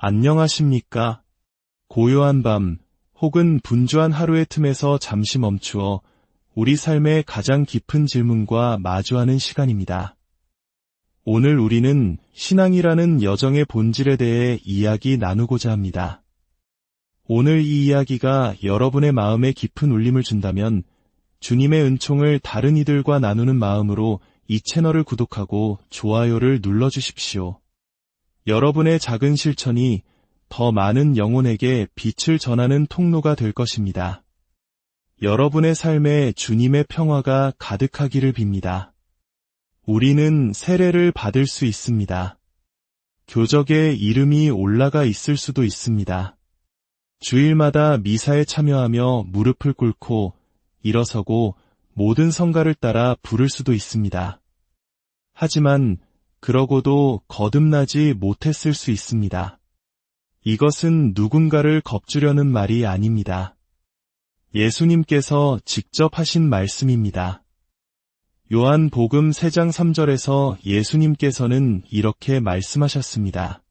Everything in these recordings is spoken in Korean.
안녕하십니까? 고요한 밤 혹은 분주한 하루의 틈에서 잠시 멈추어 우리 삶의 가장 깊은 질문과 마주하는 시간입니다. 오늘 우리는 신앙이라는 여정의 본질에 대해 이야기 나누고자 합니다. 오늘 이 이야기가 여러분의 마음에 깊은 울림을 준다면 주님의 은총을 다른 이들과 나누는 마음으로 이 채널을 구독하고 좋아요를 눌러주십시오. 여러분의 작은 실천이 더 많은 영혼에게 빛을 전하는 통로가 될 것입니다. 여러분의 삶에 주님의 평화가 가득하기를 빕니다. 우리는 세례를 받을 수 있습니다. 교적에 이름이 올라가 있을 수도 있습니다. 주일마다 미사에 참여하며 무릎을 꿇고 일어서고 모든 성가를 따라 부를 수도 있습니다. 하지만 그러고도 거듭나지 못했을 수 있습니다. 이것은 누군가를 겁주려는 말이 아닙니다. 예수님께서 직접 하신 말씀입니다. 요한복음 3장 3절에서 예수님께서는 이렇게 말씀하셨습니다.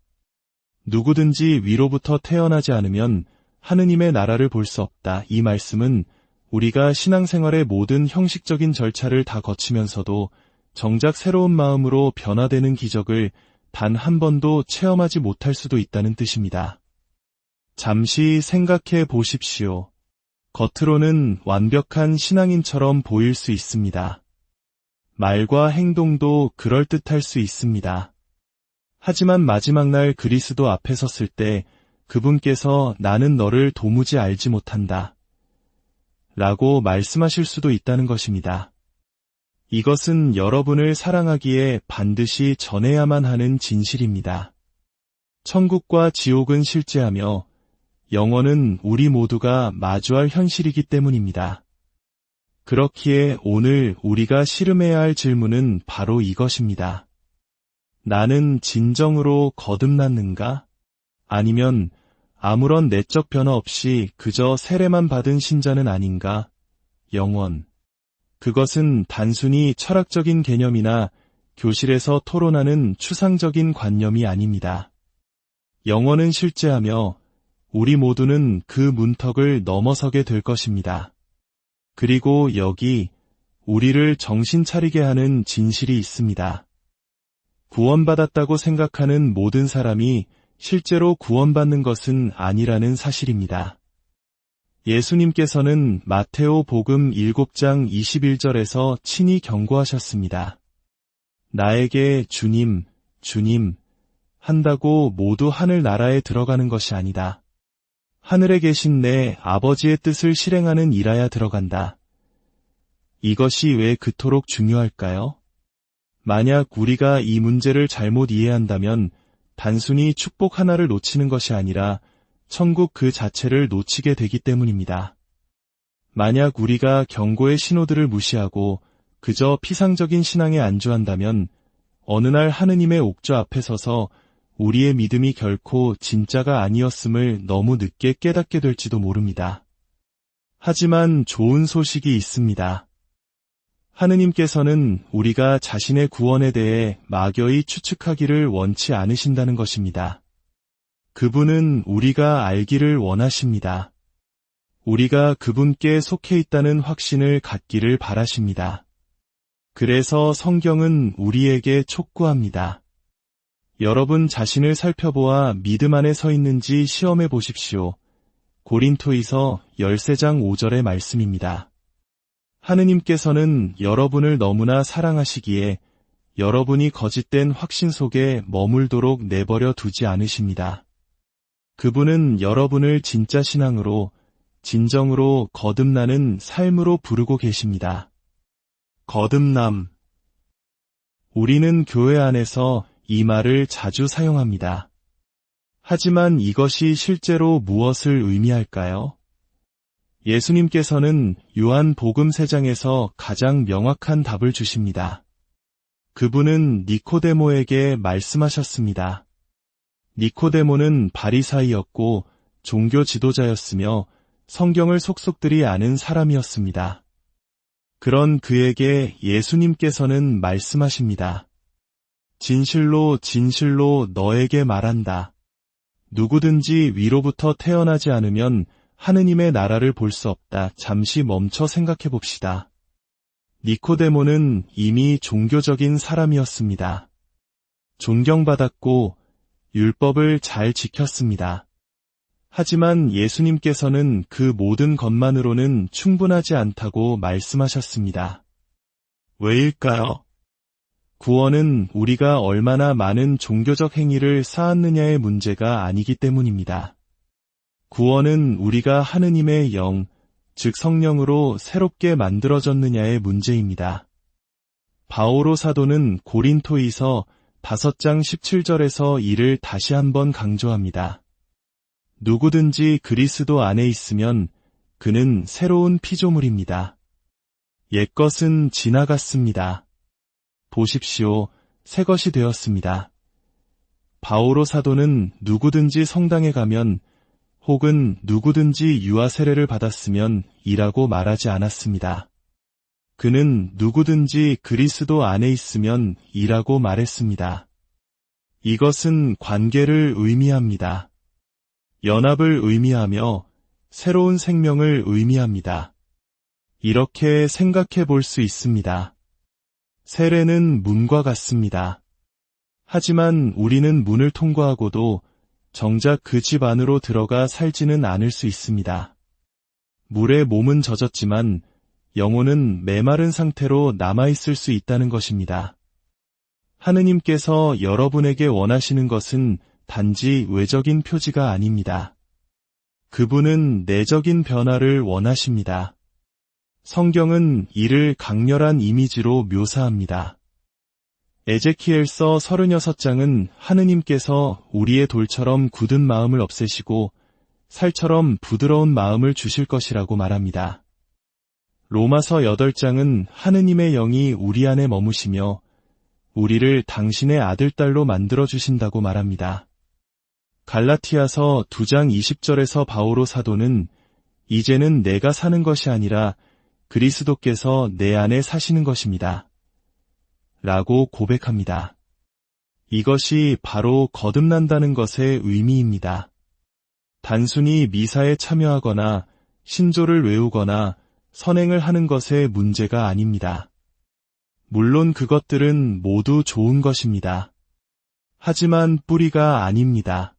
누구든지 위로부터 태어나지 않으면 하느님의 나라를 볼 수 없다. 이 말씀은 우리가 신앙생활의 모든 형식적인 절차를 다 거치면서도 정작 새로운 마음으로 변화되는 기적을 단 한 번도 체험하지 못할 수도 있다는 뜻입니다. 잠시 생각해 보십시오. 겉으로는 완벽한 신앙인처럼 보일 수 있습니다. 말과 행동도 그럴듯할 수 있습니다. 하지만 마지막 날 그리스도 앞에 섰을 때 그분께서 나는 너를 도무지 알지 못한다. 라고 말씀하실 수도 있다는 것입니다. 이것은 여러분을 사랑하기에 반드시 전해야만 하는 진실입니다. 천국과 지옥은 실제하며 영원은 우리 모두가 마주할 현실이기 때문입니다. 그렇기에 오늘 우리가 씨름해야 할 질문은 바로 이것입니다. 나는 진정으로 거듭났는가? 아니면 아무런 내적 변화 없이 그저 세례만 받은 신자는 아닌가? 영원. 그것은 단순히 철학적인 개념이나 교실에서 토론하는 추상적인 관념이 아닙니다. 영원은 실제하며 우리 모두는 그 문턱을 넘어서게 될 것입니다. 그리고 여기 우리를 정신 차리게 하는 진실이 있습니다. 구원받았다고 생각하는 모든 사람이 실제로 구원받는 것은 아니라는 사실입니다. 예수님께서는 마테오 복음 7장 21절에서 친히 경고하셨습니다. 나에게 주님, 주님 한다고 모두 하늘 나라에 들어가는 것이 아니다. 하늘에 계신 내 아버지의 뜻을 실행하는 이라야 들어간다. 이것이 왜 그토록 중요할까요? 만약 우리가 이 문제를 잘못 이해한다면 단순히 축복 하나를 놓치는 것이 아니라 천국 그 자체를 놓치게 되기 때문입니다. 만약 우리가 경고의 신호들을 무시하고 그저 피상적인 신앙에 안주한다면 어느 날 하느님의 옥좌 앞에 서서 우리의 믿음이 결코 진짜가 아니었음을 너무 늦게 깨닫게 될지도 모릅니다. 하지만 좋은 소식이 있습니다. 하느님께서는 우리가 자신의 구원에 대해 막연히 추측하기를 원치 않으신다는 것입니다. 그분은 우리가 알기를 원하십니다. 우리가 그분께 속해 있다는 확신을 갖기를 바라십니다. 그래서 성경은 우리에게 촉구합니다. 여러분 자신을 살펴보아 믿음 안에 서 있는지 시험해 보십시오. 고린토이서 13장 5절의 말씀입니다. 하느님께서는 여러분을 너무나 사랑하시기에 여러분이 거짓된 확신 속에 머물도록 내버려 두지 않으십니다. 그분은 여러분을 진짜 신앙으로, 진정으로 거듭나는 삶으로 부르고 계십니다. 거듭남. 우리는 교회 안에서 이 말을 자주 사용합니다. 하지만 이것이 실제로 무엇을 의미할까요? 예수님께서는 요한복음 3장에서 가장 명확한 답을 주십니다. 그분은 니코데모에게 말씀하셨습니다. 니코데모는 바리사이였고 종교 지도자였으며 성경을 속속들이 아는 사람이었습니다. 그런 그에게 예수님께서는 말씀하십니다. 진실로 진실로 너에게 말한다. 누구든지 위로부터 태어나지 않으면 하느님의 나라를 볼 수 없다. 잠시 멈춰 생각해 봅시다. 니코데모는 이미 종교적인 사람이었습니다. 존경받았고 율법을 잘 지켰습니다. 하지만 예수님께서는 그 모든 것만으로는 충분하지 않다고 말씀하셨습니다. 왜일까요? 구원은 우리가 얼마나 많은 종교적 행위를 쌓았느냐의 문제가 아니기 때문입니다. 구원은 우리가 하느님의 영, 즉 성령으로 새롭게 만들어졌느냐의 문제입니다. 바오로 사도는 고린토이서 5장 17절에서 이를 다시 한번 강조합니다. 누구든지 그리스도 안에 있으면 그는 새로운 피조물입니다. 옛것은 지나갔습니다. 보십시오, 새 것이 되었습니다. 바오로 사도는 누구든지 성당에 가면 혹은 누구든지 유아 세례를 받았으면 이라고 말하지 않았습니다. 그는 누구든지 그리스도 안에 있으면 이라고 말했습니다. 이것은 관계를 의미합니다. 연합을 의미하며 새로운 생명을 의미합니다. 이렇게 생각해 볼 수 있습니다. 세례는 문과 같습니다. 하지만 우리는 문을 통과하고도 정작 그 집 안으로 들어가 살지는 않을 수 있습니다. 물에 몸은 젖었지만 영혼은 메마른 상태로 남아있을 수 있다는 것입니다. 하느님께서 여러분에게 원하시는 것은 단지 외적인 표지가 아닙니다. 그분은 내적인 변화를 원하십니다. 성경은 이를 강렬한 이미지로 묘사합니다. 에제키엘서 36장은 하느님께서 우리의 돌처럼 굳은 마음을 없애시고 살처럼 부드러운 마음을 주실 것이라고 말합니다. 로마서 8장은 하느님의 영이 우리 안에 머무시며 우리를 당신의 아들딸로 만들어주신다고 말합니다. 갈라티아서 2장 20절에서 바오로 사도는 이제는 내가 사는 것이 아니라 그리스도께서 내 안에 사시는 것입니다. 라고 고백합니다. 이것이 바로 거듭난다는 것의 의미입니다. 단순히 미사에 참여하거나 신조를 외우거나 선행을 하는 것의 문제가 아닙니다. 물론 그것들은 모두 좋은 것입니다. 하지만 뿌리가 아닙니다.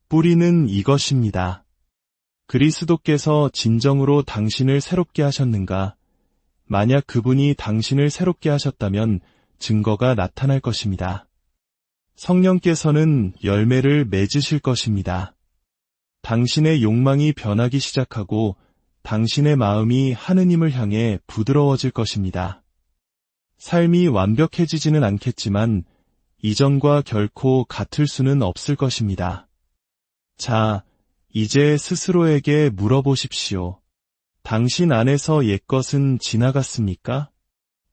뿌리는 이것입니다. 그리스도께서 진정으로 당신을 새롭게 하셨는가? 만약 그분이 당신을 새롭게 하셨다면 증거가 나타날 것입니다. 성령께서는 열매를 맺으실 것입니다. 당신의 욕망이 변하기 시작하고 당신의 마음이 하느님을 향해 부드러워질 것입니다. 삶이 완벽해지지는 않겠지만 이전과 결코 같을 수는 없을 것입니다. 자, 이제 스스로에게 물어보십시오. 당신 안에서 옛것은 지나갔습니까?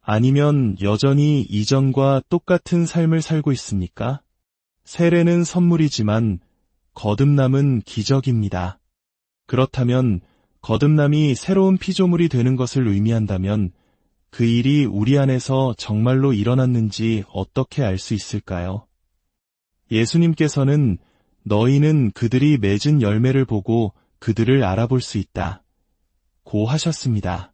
아니면 여전히 이전과 똑같은 삶을 살고 있습니까? 세례는 선물이지만 거듭남은 기적입니다. 그렇다면 거듭남이 새로운 피조물이 되는 것을 의미한다면 그 일이 우리 안에서 정말로 일어났는지 어떻게 알 수 있을까요? 예수님께서는 너희는 그들이 맺은 열매를 보고 그들을 알아볼 수 있다 고 하셨습니다.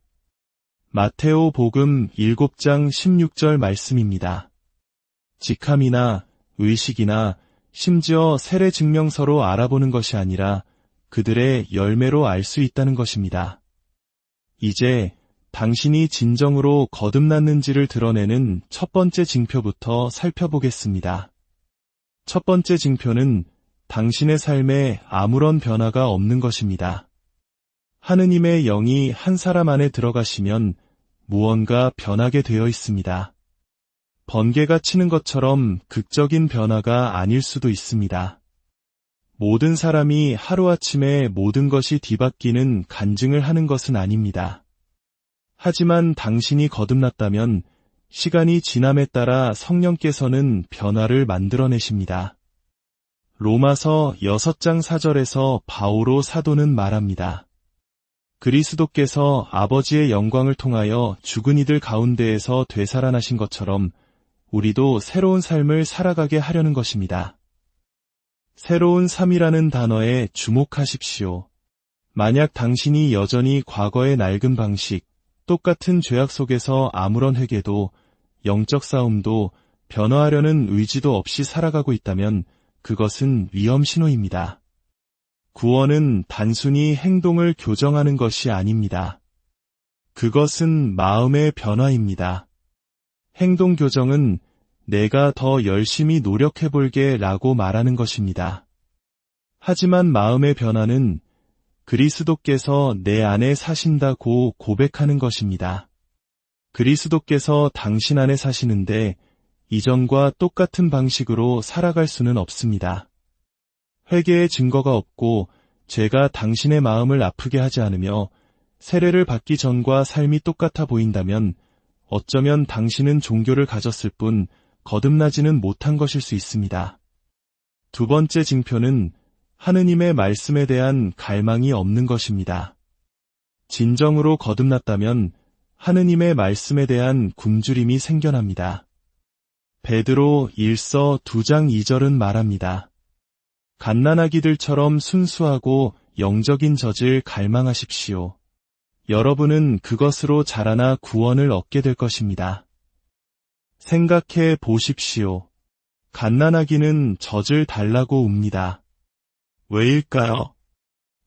마테오 복음 7장 16절 말씀입니다. 직함이나 의식이나 심지어 세례 증명서로 알아보는 것이 아니라 그들의 열매로 알 수 있다는 것입니다. 이제 당신이 진정으로 거듭났는지를 드러내는 첫 번째 징표부터 살펴보겠습니다. 첫 번째 징표는 당신의 삶에 아무런 변화가 없는 것입니다. 하느님의 영이 한 사람 안에 들어가시면 무언가 변하게 되어 있습니다. 번개가 치는 것처럼 극적인 변화가 아닐 수도 있습니다. 모든 사람이 하루아침에 모든 것이 뒤바뀌는 간증을 하는 것은 아닙니다. 하지만 당신이 거듭났다면 시간이 지남에 따라 성령께서는 변화를 만들어내십니다. 로마서 6장 4절에서 바오로 사도는 말합니다. 그리스도께서 아버지의 영광을 통하여 죽은 이들 가운데에서 되살아나신 것처럼 우리도 새로운 삶을 살아가게 하려는 것입니다. 새로운 삶이라는 단어에 주목하십시오. 만약 당신이 여전히 과거의 낡은 방식, 똑같은 죄악 속에서 아무런 회개도, 영적 싸움도, 변화하려는 의지도 없이 살아가고 있다면 그것은 위험 신호입니다. 구원은 단순히 행동을 교정하는 것이 아닙니다. 그것은 마음의 변화입니다. 행동 교정은 내가 더 열심히 노력해볼게 라고 말하는 것입니다. 하지만 마음의 변화는 그리스도께서 내 안에 사신다고 고백하는 것입니다. 그리스도께서 당신 안에 사시는데 이전과 똑같은 방식으로 살아갈 수는 없습니다. 회개의 증거가 없고 죄가 당신의 마음을 아프게 하지 않으며 세례를 받기 전과 삶이 똑같아 보인다면 어쩌면 당신은 종교를 가졌을 뿐 거듭나지는 못한 것일 수 있습니다. 두 번째 징표는 하느님의 말씀에 대한 갈망이 없는 것입니다. 진정으로 거듭났다면 하느님의 말씀에 대한 굶주림이 생겨납니다. 베드로 1서 2장 2절은 말합니다. 갓난아기들처럼 순수하고 영적인 젖을 갈망하십시오. 여러분은 그것으로 자라나 구원을 얻게 될 것입니다. 생각해 보십시오. 갓난아기는 젖을 달라고 웁니다. 왜일까요?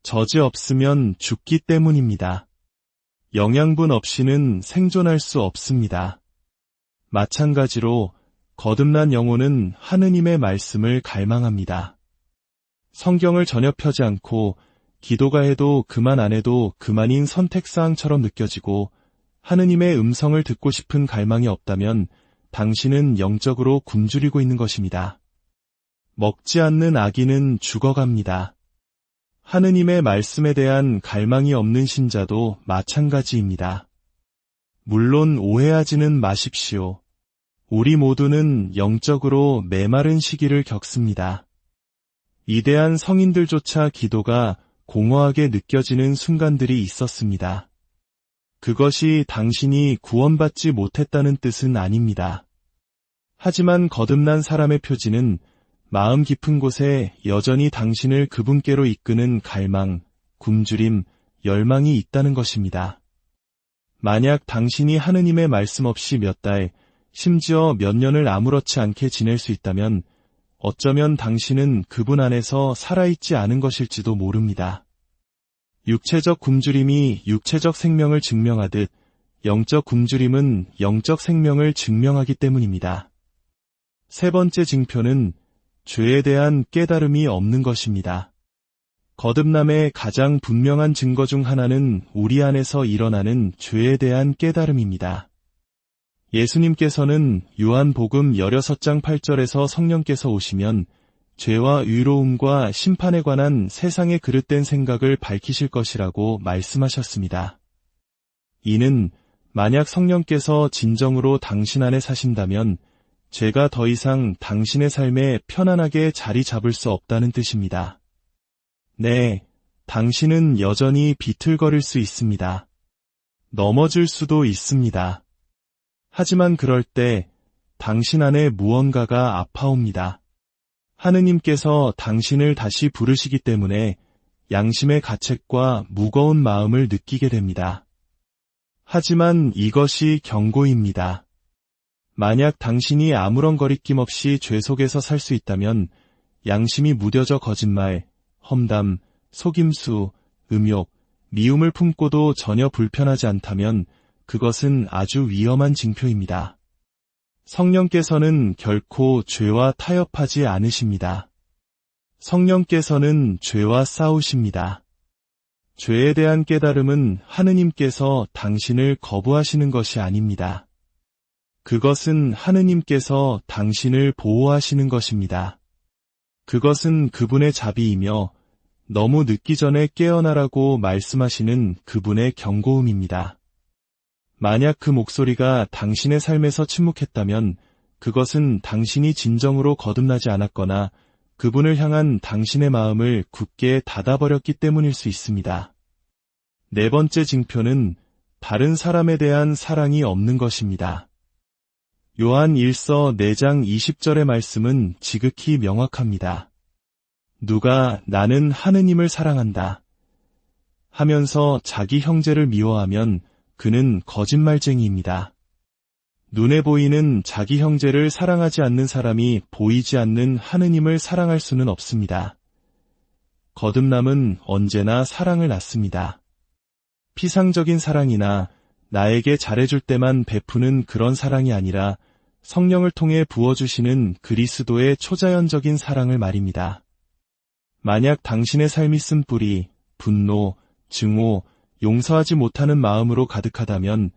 젖이 없으면 죽기 때문입니다. 영양분 없이는 생존할 수 없습니다. 마찬가지로 거듭난 영혼은 하느님의 말씀을 갈망합니다. 성경을 전혀 펴지 않고 기도가 해도 그만 안 해도 그만인 선택사항처럼 느껴지고 하느님의 음성을 듣고 싶은 갈망이 없다면 당신은 영적으로 굶주리고 있는 것입니다. 먹지 않는 아기는 죽어갑니다. 하느님의 말씀에 대한 갈망이 없는 신자도 마찬가지입니다. 물론 오해하지는 마십시오. 우리 모두는 영적으로 메마른 시기를 겪습니다. 위대한 성인들조차 기도가 공허하게 느껴지는 순간들이 있었습니다. 그것이 당신이 구원받지 못했다는 뜻은 아닙니다. 하지만 거듭난 사람의 표지는 마음 깊은 곳에 여전히 당신을 그분께로 이끄는 갈망, 굶주림, 열망이 있다는 것입니다. 만약 당신이 하느님의 말씀 없이 몇 달, 심지어 몇 년을 아무렇지 않게 지낼 수 있다면 어쩌면 당신은 그분 안에서 살아있지 않은 것일지도 모릅니다. 육체적 굶주림이 육체적 생명을 증명하듯 영적 굶주림은 영적 생명을 증명하기 때문입니다. 세 번째 징표는 죄에 대한 깨달음이 없는 것입니다. 거듭남의 가장 분명한 증거 중 하나는 우리 안에서 일어나는 죄에 대한 깨달음입니다. 예수님께서는 요한복음 16장 8절에서 성령께서 오시면 죄와 의로움과 심판에 관한 세상의 그릇된 생각을 밝히실 것이라고 말씀하셨습니다. 이는 만약 성령께서 진정으로 당신 안에 사신다면 죄가 더 이상 당신의 삶에 편안하게 자리 잡을 수 없다는 뜻입니다. 네, 당신은 여전히 비틀거릴 수 있습니다. 넘어질 수도 있습니다. 하지만 그럴 때 당신 안에 무언가가 아파옵니다. 하느님께서 당신을 다시 부르시기 때문에 양심의 가책과 무거운 마음을 느끼게 됩니다. 하지만 이것이 경고입니다. 만약 당신이 아무런 거리낌 없이 죄 속에서 살 수 있다면 양심이 무뎌져 거짓말, 험담, 속임수, 음욕, 미움을 품고도 전혀 불편하지 않다면 그것은 아주 위험한 징표입니다. 성령께서는 결코 죄와 타협하지 않으십니다. 성령께서는 죄와 싸우십니다. 죄에 대한 깨달음은 하느님께서 당신을 거부하시는 것이 아닙니다. 그것은 하느님께서 당신을 보호하시는 것입니다. 그것은 그분의 자비이며 너무 늦기 전에 깨어나라고 말씀하시는 그분의 경고음입니다. 만약 그 목소리가 당신의 삶에서 침묵했다면 그것은 당신이 진정으로 거듭나지 않았거나 그분을 향한 당신의 마음을 굳게 닫아버렸기 때문일 수 있습니다. 네 번째 징표는 다른 사람에 대한 사랑이 없는 것입니다. 요한 1서 4장 20절의 말씀은 지극히 명확합니다. 누가 나는 하느님을 사랑한다 하면서 자기 형제를 미워하면 그는 거짓말쟁이입니다. 눈에 보이는 자기 형제를 사랑하지 않는 사람이 보이지 않는 하느님을 사랑할 수는 없습니다. 거듭남은 언제나 사랑을 낳습니다. 피상적인 사랑이나 나에게 잘해줄 때만 베푸는 그런 사랑이 아니라 성령을 통해 부어주시는 그리스도의 초자연적인 사랑을 말입니다. 만약 당신의 삶이 쓴뿌리, 분노, 증오, 용서하지 못하는 마음으로 가득하다면,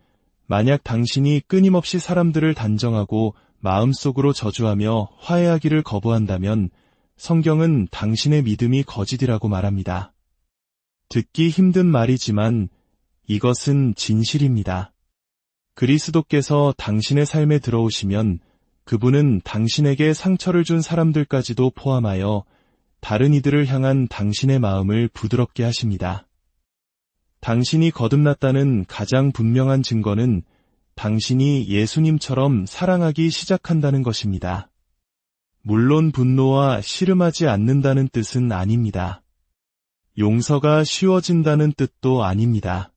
만약 당신이 끊임없이 사람들을 단정하고 마음속으로 저주하며 화해하기를 거부한다면 성경은 당신의 믿음이 거짓이라고 말합니다. 듣기 힘든 말이지만 이것은 진실입니다. 그리스도께서 당신의 삶에 들어오시면 그분은 당신에게 상처를 준 사람들까지도 포함하여 다른 이들을 향한 당신의 마음을 부드럽게 하십니다. 당신이 거듭났다는 가장 분명한 증거는 당신이 예수님처럼 사랑하기 시작한다는 것입니다. 물론 분노와 씨름하지 않는다는 뜻은 아닙니다. 용서가 쉬워진다는 뜻도 아닙니다.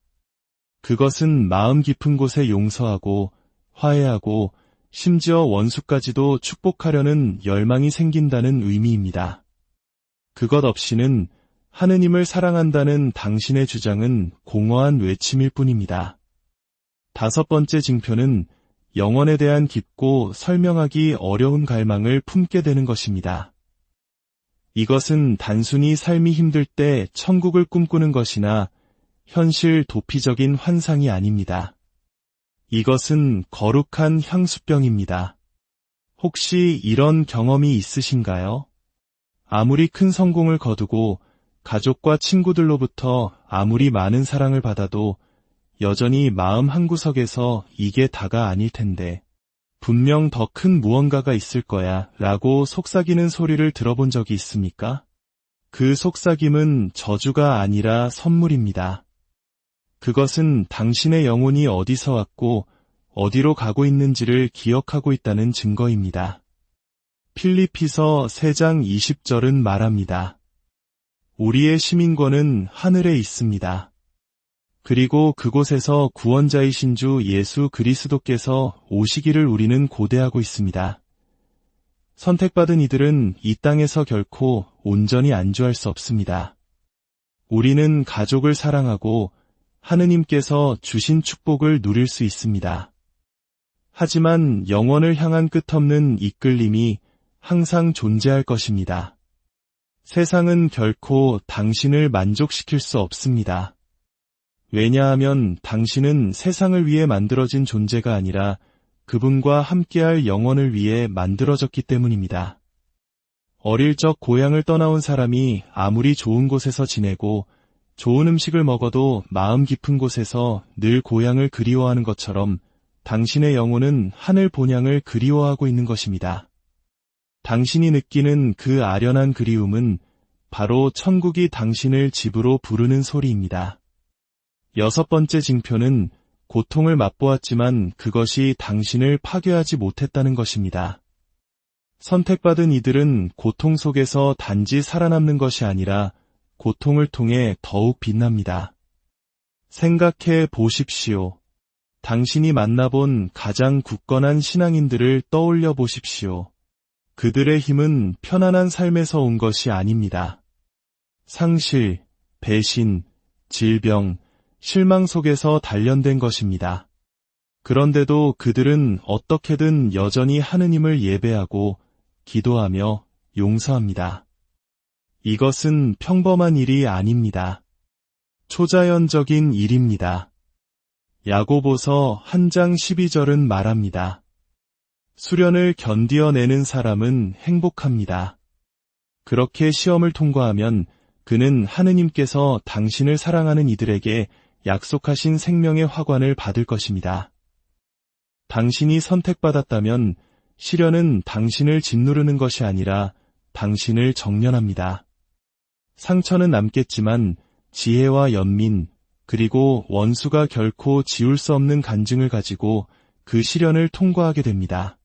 그것은 마음 깊은 곳에 용서하고 화해하고 심지어 원수까지도 축복하려는 열망이 생긴다는 의미입니다. 그것 없이는 하느님을 사랑한다는 당신의 주장은 공허한 외침일 뿐입니다. 5번째 징표는 영혼에 대한 깊고 설명하기 어려운 갈망을 품게 되는 것입니다. 이것은 단순히 삶이 힘들 때 천국을 꿈꾸는 것이나 현실 도피적인 환상이 아닙니다. 이것은 거룩한 향수병입니다. 혹시 이런 경험이 있으신가요? 아무리 큰 성공을 거두고 가족과 친구들로부터 아무리 많은 사랑을 받아도 여전히 마음 한구석에서 이게 다가 아닐 텐데 분명 더 큰 무언가가 있을 거야 라고 속삭이는 소리를 들어본 적이 있습니까? 그 속삭임은 저주가 아니라 선물입니다. 그것은 당신의 영혼이 어디서 왔고 어디로 가고 있는지를 기억하고 있다는 증거입니다. 필리피서 3장 20절은 말합니다. 우리의 시민권은 하늘에 있습니다. 그리고 그곳에서 구원자이신 주 예수 그리스도께서 오시기를 우리는 고대하고 있습니다. 선택받은 이들은 이 땅에서 결코 온전히 안주할 수 없습니다. 우리는 가족을 사랑하고 하느님께서 주신 축복을 누릴 수 있습니다. 하지만 영원을 향한 끝없는 이끌림이 항상 존재할 것입니다. 세상은 결코 당신을 만족시킬 수 없습니다. 왜냐하면 당신은 세상을 위해 만들어진 존재가 아니라 그분과 함께할 영원을 위해 만들어졌기 때문입니다. 어릴 적 고향을 떠나온 사람이 아무리 좋은 곳에서 지내고 좋은 음식을 먹어도 마음 깊은 곳에서 늘 고향을 그리워하는 것처럼 당신의 영혼은 하늘 본향을 그리워하고 있는 것입니다. 당신이 느끼는 그 아련한 그리움은 바로 천국이 당신을 집으로 부르는 소리입니다. 6번째 징표는 고통을 맛보았지만 그것이 당신을 파괴하지 못했다는 것입니다. 선택받은 이들은 고통 속에서 단지 살아남는 것이 아니라 고통을 통해 더욱 빛납니다. 생각해 보십시오. 당신이 만나본 가장 굳건한 신앙인들을 떠올려 보십시오. 그들의 힘은 편안한 삶에서 온 것이 아닙니다. 상실, 배신, 질병, 실망 속에서 단련된 것입니다. 그런데도 그들은 어떻게든 여전히 하느님을 예배하고 기도하며 용서합니다. 이것은 평범한 일이 아닙니다. 초자연적인 일입니다. 야고보서 1장 12절은 말합니다. 수련을 견디어내는 사람은 행복합니다. 그렇게 시험을 통과하면 그는 하느님께서 당신을 사랑하는 이들에게 약속하신 생명의 화관을 받을 것입니다. 당신이 선택받았다면 시련은 당신을 짓누르는 것이 아니라 당신을 정련합니다. 상처는 남겠지만 지혜와 연민, 그리고 원수가 결코 지울 수 없는 간증을 가지고 그 시련을 통과하게 됩니다.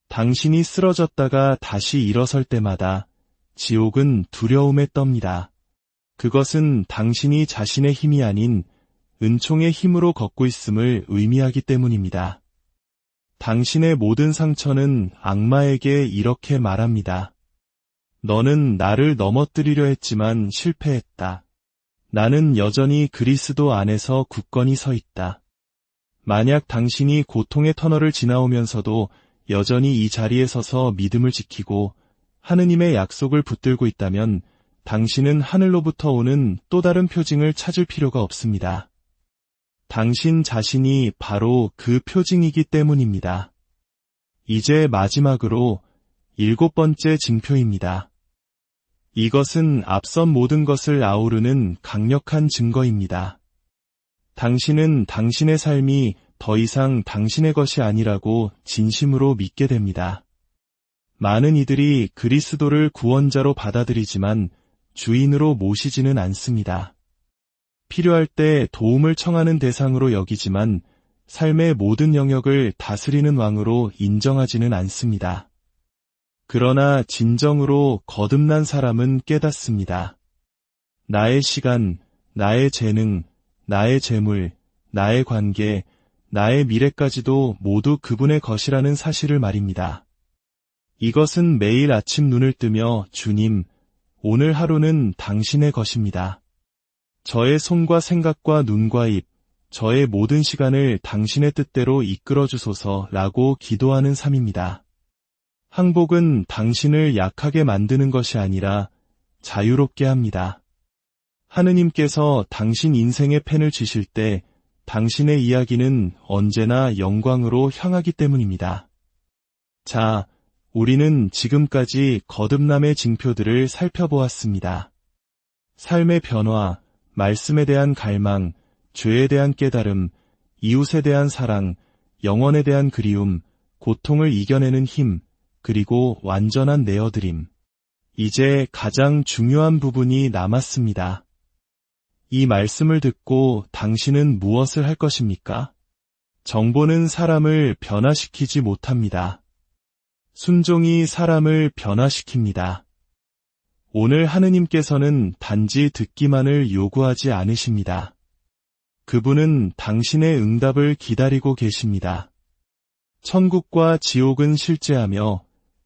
당신이 쓰러졌다가 다시 일어설 때마다 지옥은 두려움에 떱니다. 그것은 당신이 자신의 힘이 아닌 은총의 힘으로 걷고 있음을 의미하기 때문입니다. 당신의 모든 상처는 악마에게 이렇게 말합니다. 너는 나를 넘어뜨리려 했지만 실패했다. 나는 여전히 그리스도 안에서 굳건히 서 있다. 만약 당신이 고통의 터널을 지나오면서도 여전히 이 자리에 서서 믿음을 지키고 하느님의 약속을 붙들고 있다면 당신은 하늘로부터 오는 또 다른 표징을 찾을 필요가 없습니다. 당신 자신이 바로 그 표징이기 때문입니다. 이제 마지막으로 7번째 징표입니다. 이것은 앞선 모든 것을 아우르는 강력한 증거입니다. 당신은 당신의 삶이 더 이상 당신의 것이 아니라고 진심으로 믿게 됩니다. 많은 이들이 그리스도를 구원자로 받아들이지만 주인으로 모시지는 않습니다. 필요할 때 도움을 청하는 대상으로 여기지만 삶의 모든 영역을 다스리는 왕으로 인정하지는 않습니다. 그러나 진정으로 거듭난 사람은 깨닫습니다. 나의 시간, 나의 재능, 나의 재물, 나의 관계, 나의 미래까지도 모두 그분의 것이라는 사실을 말입니다. 이것은 매일 아침 눈을 뜨며 주님, 오늘 하루는 당신의 것입니다. 저의 손과 생각과 눈과 입, 저의 모든 시간을 당신의 뜻대로 이끌어 주소서라고 기도하는 삶입니다. 항복은 당신을 약하게 만드는 것이 아니라 자유롭게 합니다. 하느님께서 당신 인생의 펜을 쥐실 때 당신의 이야기는 언제나 영광으로 향하기 때문입니다. 자, 우리는 지금까지 거듭남의 징표들을 살펴보았습니다. 삶의 변화, 말씀에 대한 갈망, 죄에 대한 깨달음, 이웃에 대한 사랑, 영혼에 대한 그리움, 고통을 이겨내는 힘, 그리고 완전한 내어드림. 이제 가장 중요한 부분이 남았습니다. 이 말씀을 듣고 당신은 무엇을 할 것입니까? 정보는 사람을 변화시키지 못합니다. 순종이 사람을 변화시킵니다. 오늘 하느님께서는 단지 듣기만을 요구하지 않으십니다. 그분은 당신의 응답을 기다리고 계십니다. 천국과 지옥은 실제하며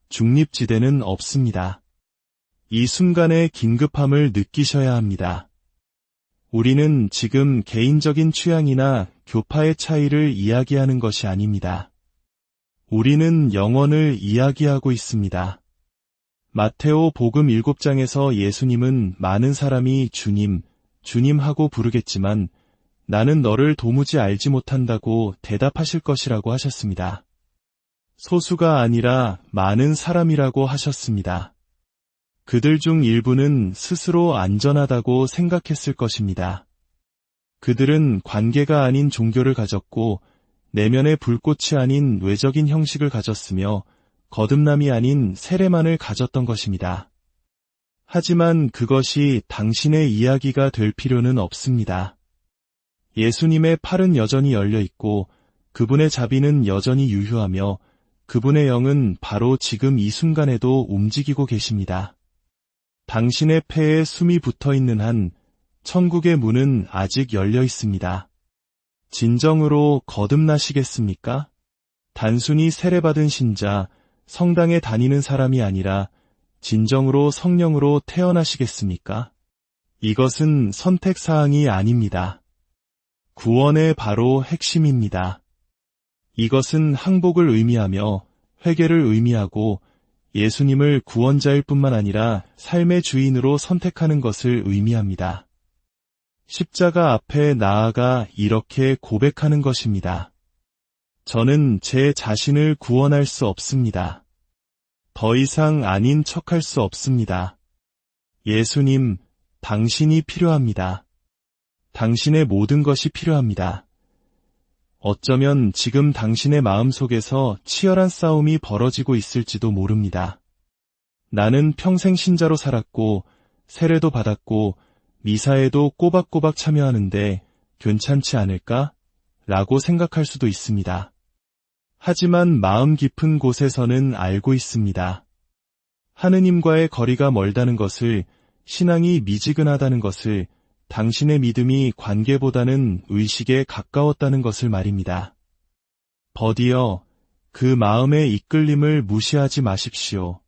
중립지대는 없습니다. 이 순간의 긴급함을 느끼셔야 합니다. 우리는 지금 개인적인 취향이나 교파의 차이를 이야기하는 것이 아닙니다. 우리는 영혼을 이야기하고 있습니다. 마테오 복음 7장에서 예수님은 많은 사람이 주님, 주님 하고 부르겠지만 나는 너를 도무지 알지 못한다고 대답하실 것이라고 하셨습니다. 소수가 아니라 많은 사람이라고 하셨습니다. 그들 중 일부는 스스로 안전하다고 생각했을 것입니다. 그들은 관계가 아닌 종교를 가졌고 내면의 불꽃이 아닌 외적인 형식을 가졌으며 거듭남이 아닌 세례만을 가졌던 것입니다. 하지만 그것이 당신의 이야기가 될 필요는 없습니다. 예수님의 팔은 여전히 열려 있고 그분의 자비는 여전히 유효하며 그분의 영은 바로 지금 이 순간에도 움직이고 계십니다. 당신의 폐에 숨이 붙어 있는 한 천국의 문은 아직 열려 있습니다. 진정으로 거듭나시겠습니까? 단순히 세례받은 신자, 성당에 다니는 사람이 아니라 진정으로 성령으로 태어나시겠습니까? 이것은 선택사항이 아닙니다. 구원의 바로 핵심입니다. 이것은 항복을 의미하며 회개를 의미하고 예수님을 구원자일 뿐만 아니라 삶의 주인으로 선택하는 것을 의미합니다. 십자가 앞에 나아가 이렇게 고백하는 것입니다. 저는 제 자신을 구원할 수 없습니다. 더 이상 아닌 척할 수 없습니다. 예수님, 당신이 필요합니다. 당신의 모든 것이 필요합니다. 어쩌면 지금 당신의 마음속에서 치열한 싸움이 벌어지고 있을지도 모릅니다. 나는 평생 신자로 살았고 세례도 받았고 미사에도 꼬박꼬박 참여하는데 괜찮지 않을까? 라고 생각할 수도 있습니다. 하지만 마음 깊은 곳에서는 알고 있습니다. 하느님과의 거리가 멀다는 것을, 신앙이 미지근하다는 것을, 당신의 믿음이 관계보다는 의식에 가까웠다는 것을 말입니다. 버디어, 그 마음의 이끌림을 무시하지 마십시오.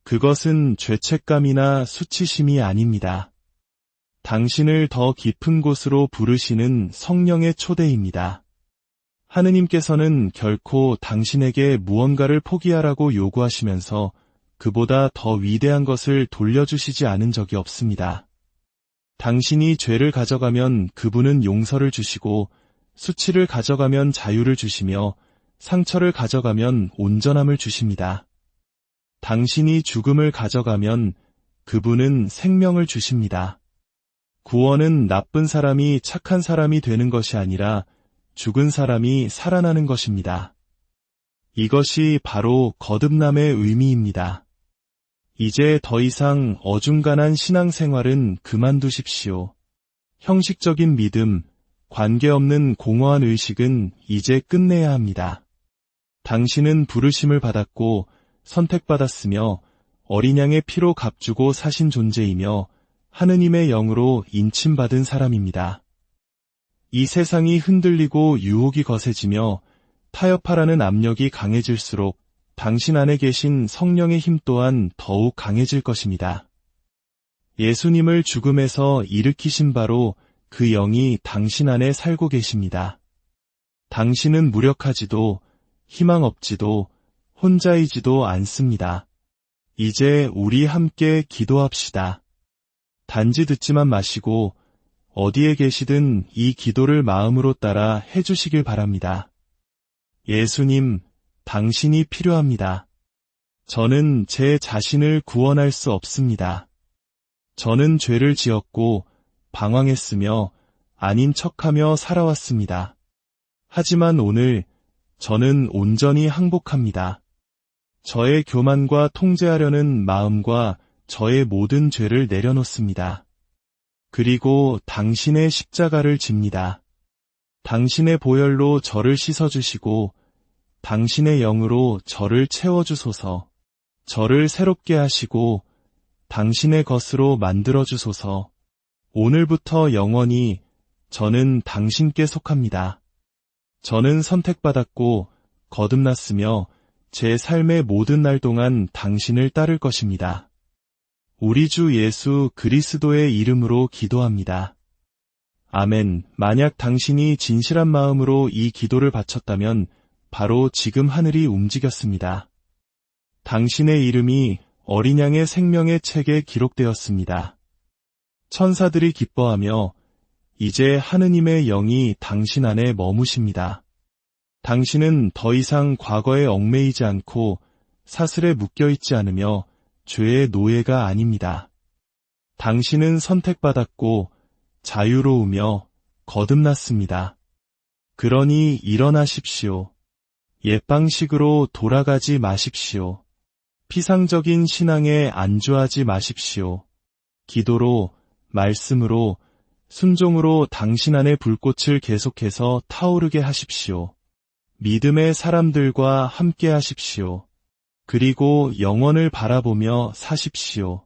그것은 죄책감이나 수치심이 아닙니다. 당신을 더 깊은 곳으로 부르시는 성령의 초대입니다. 하느님께서는 결코 당신에게 무언가를 포기하라고 요구하시면서 그보다 더 위대한 것을 돌려주시지 않은 적이 없습니다. 당신이 죄를 가져가면 그분은 용서를 주시고, 수치를 가져가면 자유를 주시며, 상처를 가져가면 온전함을 주십니다. 당신이 죽음을 가져가면 그분은 생명을 주십니다. 구원은 나쁜 사람이 착한 사람이 되는 것이 아니라 죽은 사람이 살아나는 것입니다. 이것이 바로 거듭남의 의미입니다. 이제 더 이상 어중간한 신앙생활은 그만두십시오. 형식적인 믿음, 관계없는 공허한 의식은 이제 끝내야 합니다. 당신은 부르심을 받았고 선택받았으며 어린 양의 피로 값주고 사신 존재이며 하느님의 영으로 인침받은 사람입니다. 이 세상이 흔들리고 유혹이 거세지며 타협하라는 압력이 강해질수록 당신 안에 계신 성령의 힘 또한 더욱 강해질 것입니다. 예수님을 죽음에서 일으키신 바로 그 영이 당신 안에 살고 계십니다. 당신은 무력하지도 희망 없지도 혼자이지도 않습니다. 이제 우리 함께 기도합시다. 단지 듣지만 마시고 어디에 계시든 이 기도를 마음으로 따라 해주시길 바랍니다. 예수님, 당신이 필요합니다. 저는 제 자신을 구원할 수 없습니다. 저는 죄를 지었고 방황했으며 아닌 척하며 살아왔습니다. 하지만 오늘 저는 온전히 항복합니다. 저의 교만과 통제하려는 마음과 저의 모든 죄를 내려놓습니다. 그리고 당신의 십자가를 집니다. 당신의 보혈로 저를 씻어주시고 당신의 영으로 저를 채워주소서. 저를 새롭게 하시고 당신의 것으로 만들어주소서. 오늘부터 영원히 저는 당신께 속합니다. 저는 선택받았고 거듭났으며 제 삶의 모든 날 동안 당신을 따를 것입니다. 우리 주 예수 그리스도의 이름으로 기도합니다. 아멘. 만약 당신이 진실한 마음으로 이 기도를 바쳤다면 바로 지금 하늘이 움직였습니다. 당신의 이름이 어린 양의 생명의 책에 기록되었습니다. 천사들이 기뻐하며 이제 하느님의 영이 당신 안에 머무십니다. 당신은 더 이상 과거에 얽매이지 않고 사슬에 묶여있지 않으며 죄의 노예가 아닙니다. 당신은 선택받았고 자유로우며 거듭났습니다. 그러니 일어나십시오. 옛 방식으로 돌아가지 마십시오. 피상적인 신앙에 안주하지 마십시오. 기도로, 말씀으로, 순종으로 당신 안의 불꽃을 계속해서 타오르게 하십시오. 믿음의 사람들과 함께 하십시오. 그리고 영원을 바라보며 사십시오.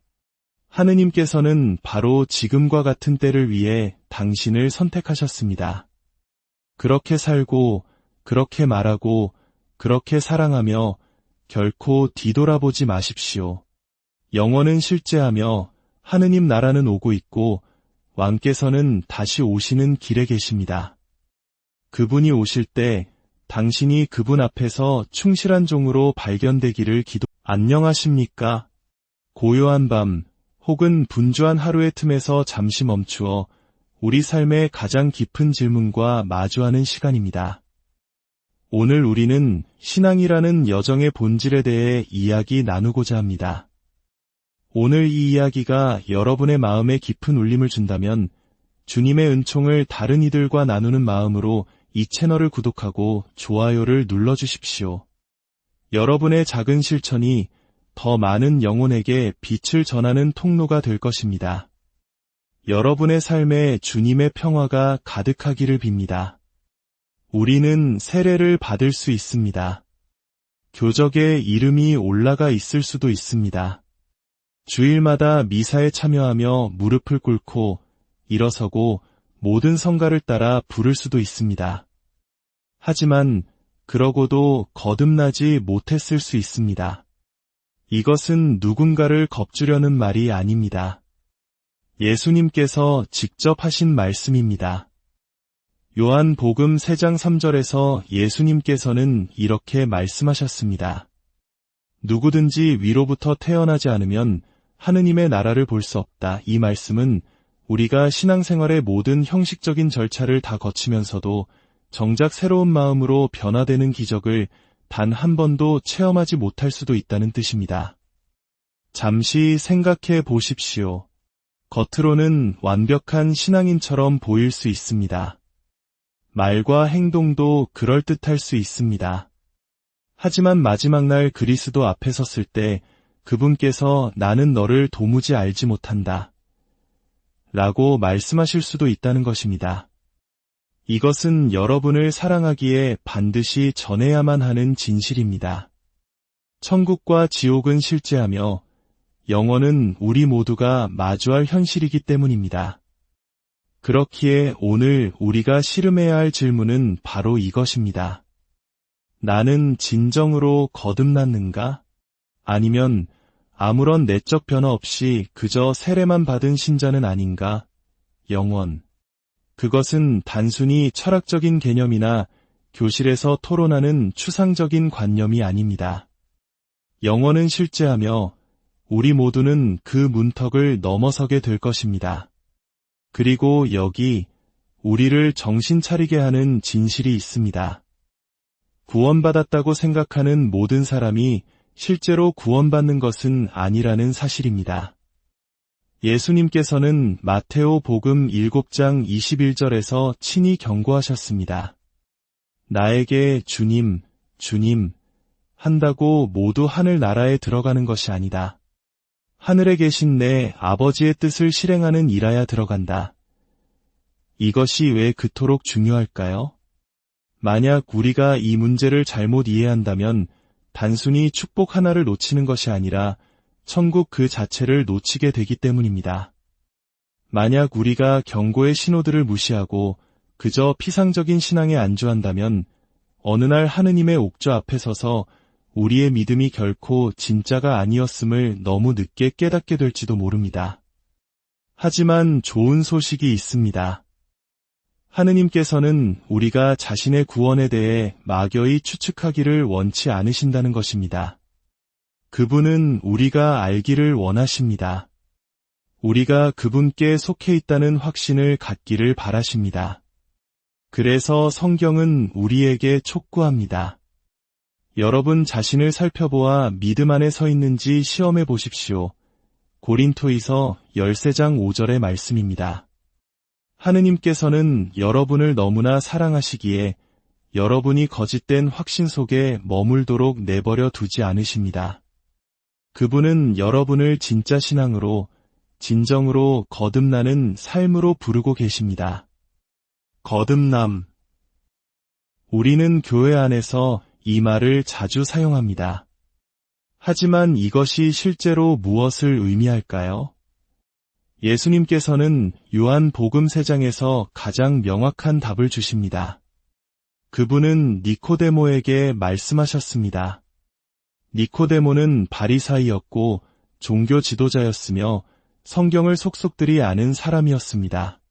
하느님께서는 바로 지금과 같은 때를 위해 당신을 선택하셨습니다. 그렇게 살고, 그렇게 말하고, 그렇게 사랑하며 결코 뒤돌아보지 마십시오. 영원은 실제하며 하느님 나라는 오고 있고 왕께서는 다시 오시는 길에 계십니다. 그분이 오실 때 당신이 그분 앞에서 충실한 종으로 발견되기를 안녕하십니까? 고요한 밤 혹은 분주한 하루의 틈에서 잠시 멈추어 우리 삶의 가장 깊은 질문과 마주하는 시간입니다. 오늘 우리는 신앙이라는 여정의 본질에 대해 이야기 나누고자 합니다. 오늘 이 이야기가 여러분의 마음에 깊은 울림을 준다면 주님의 은총을 다른 이들과 나누는 마음으로 이 채널을 구독하고 좋아요를 눌러주십시오. 여러분의 작은 실천이 더 많은 영혼에게 빛을 전하는 통로가 될 것입니다. 여러분의 삶에 주님의 평화가 가득하기를 빕니다. 우리는 세례를 받을 수 있습니다. 교적에 이름이 올라가 있을 수도 있습니다. 주일마다 미사에 참여하며 무릎을 꿇고 일어서고 모든 성가를 따라 부를 수도 있습니다. 하지만 그러고도 거듭나지 못했을 수 있습니다. 이것은 누군가를 겁주려는 말이 아닙니다. 예수님께서 직접 하신 말씀입니다. 요한복음 3장 3절에서 예수님께서는 이렇게 말씀하셨습니다. 누구든지 위로부터 태어나지 않으면 하느님의 나라를 볼 수 없다. 이 말씀은 우리가 신앙생활의 모든 형식적인 절차를 다 거치면서도 정작 새로운 마음으로 변화되는 기적을 단 한 번도 체험하지 못할 수도 있다는 뜻입니다. 잠시 생각해 보십시오. 겉으로는 완벽한 신앙인처럼 보일 수 있습니다. 말과 행동도 그럴듯할 수 있습니다. 하지만 마지막 날 그리스도 앞에 섰을 때 그분께서 나는 너를 도무지 알지 못한다. 라고 말씀하실 수도 있다는 것입니다. 이것은 여러분을 사랑하기에 반드시 전해야만 하는 진실입니다. 천국과 지옥은 실제하며 영원은 우리 모두가 마주할 현실이기 때문입니다. 그렇기에 오늘 우리가 씨름해야 할 질문은 바로 이것입니다. 나는 진정으로 거듭났는가? 아니면 아무런 내적 변화 없이 그저 세례만 받은 신자는 아닌가? 영원. 그것은 단순히 철학적인 개념이나 교실에서 토론하는 추상적인 관념이 아닙니다. 영원은 실제하며 우리 모두는 그 문턱을 넘어서게 될 것입니다. 그리고 여기 우리를 정신 차리게 하는 진실이 있습니다. 구원받았다고 생각하는 모든 사람이 실제로 구원받는 것은 아니라는 사실입니다. 예수님께서는 마테오 복음 7장 21절에서 친히 경고하셨습니다. 나에게 주님, 주님 한다고 모두 하늘 나라에 들어가는 것이 아니다. 하늘에 계신 내 아버지의 뜻을 실행하는 이라야 들어간다. 이것이 왜 그토록 중요할까요? 만약 우리가 이 문제를 잘못 이해한다면 단순히 축복 하나를 놓치는 것이 아니라 천국 그 자체를 놓치게 되기 때문입니다. 만약 우리가 경고의 신호들을 무시하고 그저 피상적인 신앙에 안주한다면 어느 날 하느님의 옥조 앞에 서서 우리의 믿음이 결코 진짜가 아니었음을 너무 늦게 깨닫게 될지도 모릅니다. 하지만 좋은 소식이 있습니다. 하느님께서는 우리가 자신의 구원에 대해 막연히 추측하기를 원치 않으신다는 것입니다. 그분은 우리가 알기를 원하십니다. 우리가 그분께 속해 있다는 확신을 갖기를 바라십니다. 그래서 성경은 우리에게 촉구합니다. 여러분 자신을 살펴보아 믿음 안에 서 있는지 시험해 보십시오. 고린토이서 13장 5절의 말씀입니다. 하느님께서는 여러분을 너무나 사랑하시기에 여러분이 거짓된 확신 속에 머물도록 내버려 두지 않으십니다. 그분은 여러분을 진짜 신앙으로, 진정으로 거듭나는 삶으로 부르고 계십니다. 거듭남. 우리는 교회 안에서 이 말을 자주 사용합니다. 하지만 이것이 실제로 무엇을 의미할까요? 예수님께서는 요한복음 3장에서 가장 명확한 답을 주십니다. 그분은 니코데모에게 말씀하셨습니다. 니코데모는 바리사이였고 종교 지도자였으며 성경을 속속들이 아는 사람이었습니다.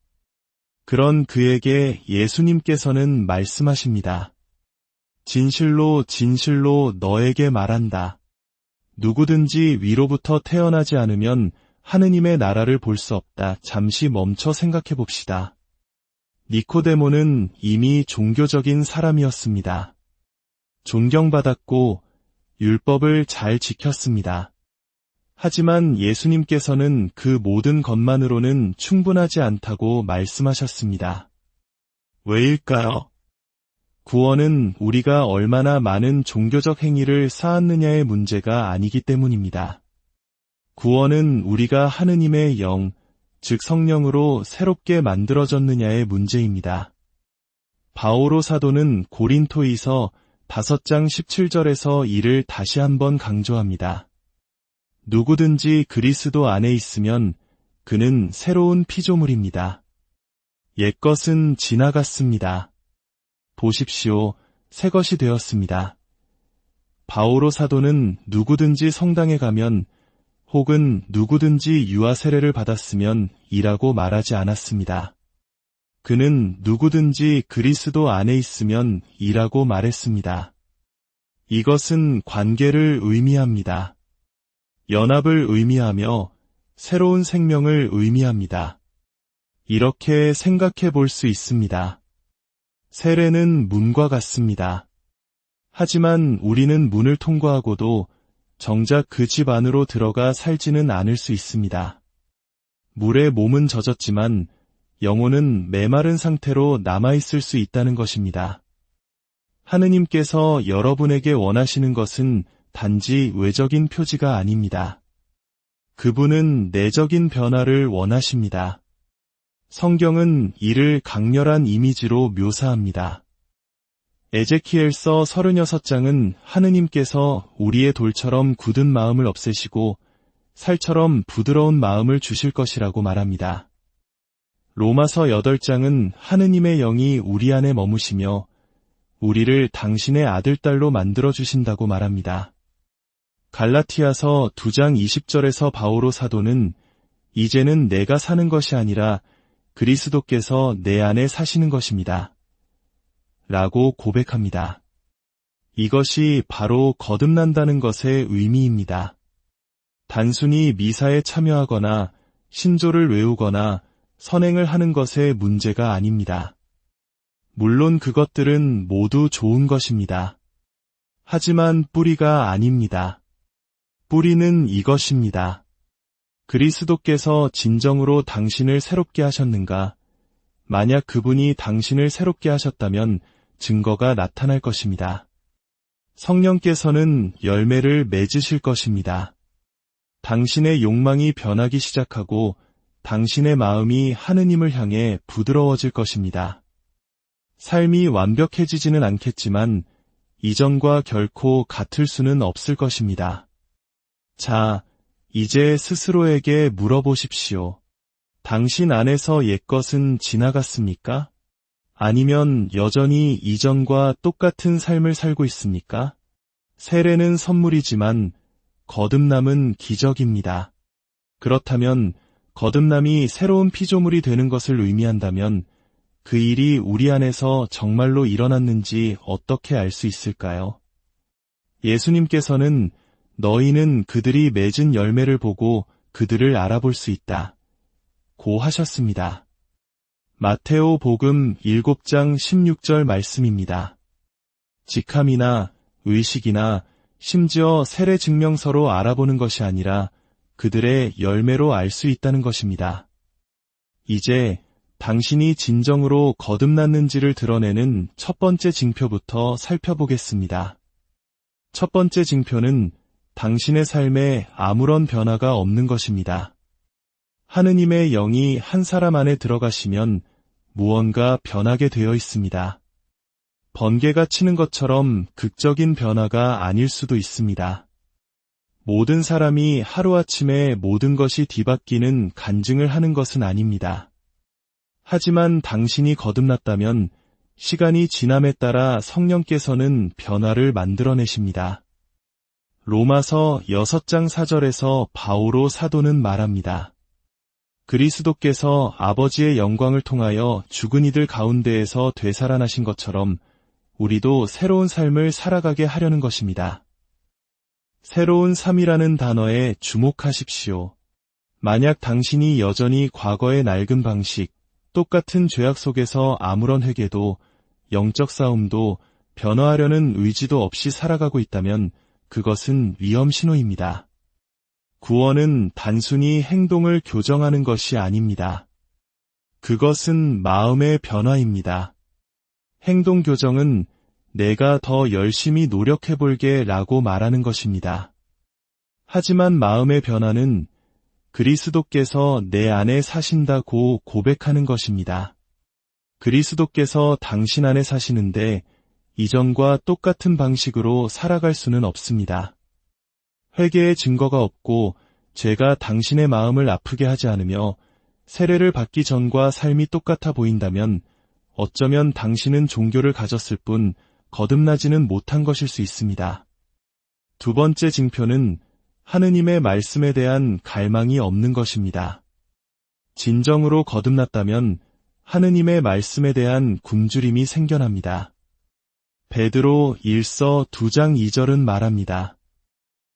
그런 그에게 예수님께서는 말씀하십니다. 진실로 진실로 너에게 말한다. 누구든지 위로부터 태어나지 않으면 하느님의 나라를 볼 수 없다. 잠시 멈춰 생각해 봅시다. 니코데모는 이미 종교적인 사람이었습니다. 존경받았고 율법을 잘 지켰습니다. 하지만 예수님께서는 그 모든 것만으로는 충분하지 않다고 말씀하셨습니다. 왜일까요? 구원은 우리가 얼마나 많은 종교적 행위를 쌓았느냐의 문제가 아니기 때문입니다. 구원은 우리가 하느님의 영, 즉 성령으로 새롭게 만들어졌느냐의 문제입니다. 바오로 사도는 고린토이서 5장 17절에서 이를 다시 한번 강조합니다. 누구든지 그리스도 안에 있으면 그는 새로운 피조물입니다. 옛것은 지나갔습니다. 보십시오, 새 것이 되었습니다. 바오로 사도는 누구든지 성당에 가면 혹은 누구든지 유아 세례를 받았으면 이라고 말하지 않았습니다. 그는 누구든지 그리스도 안에 있으면 이라고 말했습니다. 이것은 관계를 의미합니다. 연합을 의미하며 새로운 생명을 의미합니다. 이렇게 생각해 볼 수 있습니다. 세례는 문과 같습니다. 하지만 우리는 문을 통과하고도 정작 그 집 안으로 들어가 살지는 않을 수 있습니다. 물에 몸은 젖었지만 영혼은 메마른 상태로 남아있을 수 있다는 것입니다. 하느님께서 여러분에게 원하시는 것은 단지 외적인 표지가 아닙니다. 그분은 내적인 변화를 원하십니다. 성경은 이를 강렬한 이미지로 묘사합니다. 에제키엘서 36장은 하느님께서 우리의 돌처럼 굳은 마음을 없애시고 살처럼 부드러운 마음을 주실 것이라고 말합니다. 로마서 8장은 하느님의 영이 우리 안에 머무시며 우리를 당신의 아들딸로 만들어주신다고 말합니다. 갈라티아서 2장 20절에서 바오로 사도는 이제는 내가 사는 것이 아니라 그리스도께서 내 안에 사시는 것입니다. 라고 고백합니다. 이것이 바로 거듭난다는 것의 의미입니다. 단순히 미사에 참여하거나 신조를 외우거나 선행을 하는 것의 문제가 아닙니다. 물론 그것들은 모두 좋은 것입니다. 하지만 뿌리가 아닙니다. 뿌리는 이것입니다. 그리스도께서 진정으로 당신을 새롭게 하셨는가? 만약 그분이 당신을 새롭게 하셨다면 증거가 나타날 것입니다. 성령께서는 열매를 맺으실 것입니다. 당신의 욕망이 변하기 시작하고 당신의 마음이 하느님을 향해 부드러워질 것입니다. 삶이 완벽해지지는 않겠지만 이전과 결코 같을 수는 없을 것입니다. 자, 이제 스스로에게 물어보십시오. 당신 안에서 옛것은 지나갔습니까? 아니면 여전히 이전과 똑같은 삶을 살고 있습니까? 세례는 선물이지만 거듭남은 기적입니다. 그렇다면 거듭남이 새로운 피조물이 되는 것을 의미한다면 그 일이 우리 안에서 정말로 일어났는지 어떻게 알 수 있을까요? 예수님께서는 너희는 그들이 맺은 열매를 보고 그들을 알아볼 수 있다 고 하셨습니다. 마테오 복음 7장 16절 말씀입니다. 직함이나 의식이나 심지어 세례 증명서로 알아보는 것이 아니라 그들의 열매로 알 수 있다는 것입니다. 이제 당신이 진정으로 거듭났는지를 드러내는 첫 번째 징표부터 살펴보겠습니다. 첫 번째 징표는 당신의 삶에 아무런 변화가 없는 것입니다. 하느님의 영이 한 사람 안에 들어가시면 무언가 변하게 되어 있습니다. 번개가 치는 것처럼 극적인 변화가 아닐 수도 있습니다. 모든 사람이 하루아침에 모든 것이 뒤바뀌는 간증을 하는 것은 아닙니다. 하지만 당신이 거듭났다면 시간이 지남에 따라 성령께서는 변화를 만들어내십니다. 로마서 6장 4절에서 바오로 사도는 말합니다. 그리스도께서 아버지의 영광을 통하여 죽은 이들 가운데에서 되살아나신 것처럼 우리도 새로운 삶을 살아가게 하려는 것입니다. 새로운 삶이라는 단어에 주목하십시오. 만약 당신이 여전히 과거의 낡은 방식, 똑같은 죄악 속에서 아무런 회개도, 영적 싸움도, 변화하려는 의지도 없이 살아가고 있다면 그것은 위험 신호입니다. 구원은 단순히 행동을 교정하는 것이 아닙니다. 그것은 마음의 변화입니다. 행동 교정은 내가 더 열심히 노력해볼게 라고 말하는 것입니다. 하지만 마음의 변화는 그리스도께서 내 안에 사신다고 고백하는 것입니다. 그리스도께서 당신 안에 사시는데 이전과 똑같은 방식으로 살아갈 수는 없습니다. 회개의 증거가 없고 죄가 당신의 마음을 아프게 하지 않으며 세례를 받기 전과 삶이 똑같아 보인다면 어쩌면 당신은 종교를 가졌을 뿐 거듭나지는 못한 것일 수 있습니다. 두 번째 징표는 하느님의 말씀에 대한 갈망이 없는 것입니다. 진정으로 거듭났다면 하느님의 말씀에 대한 굶주림이 생겨납니다. 베드로 1서 2장 2절은 말합니다.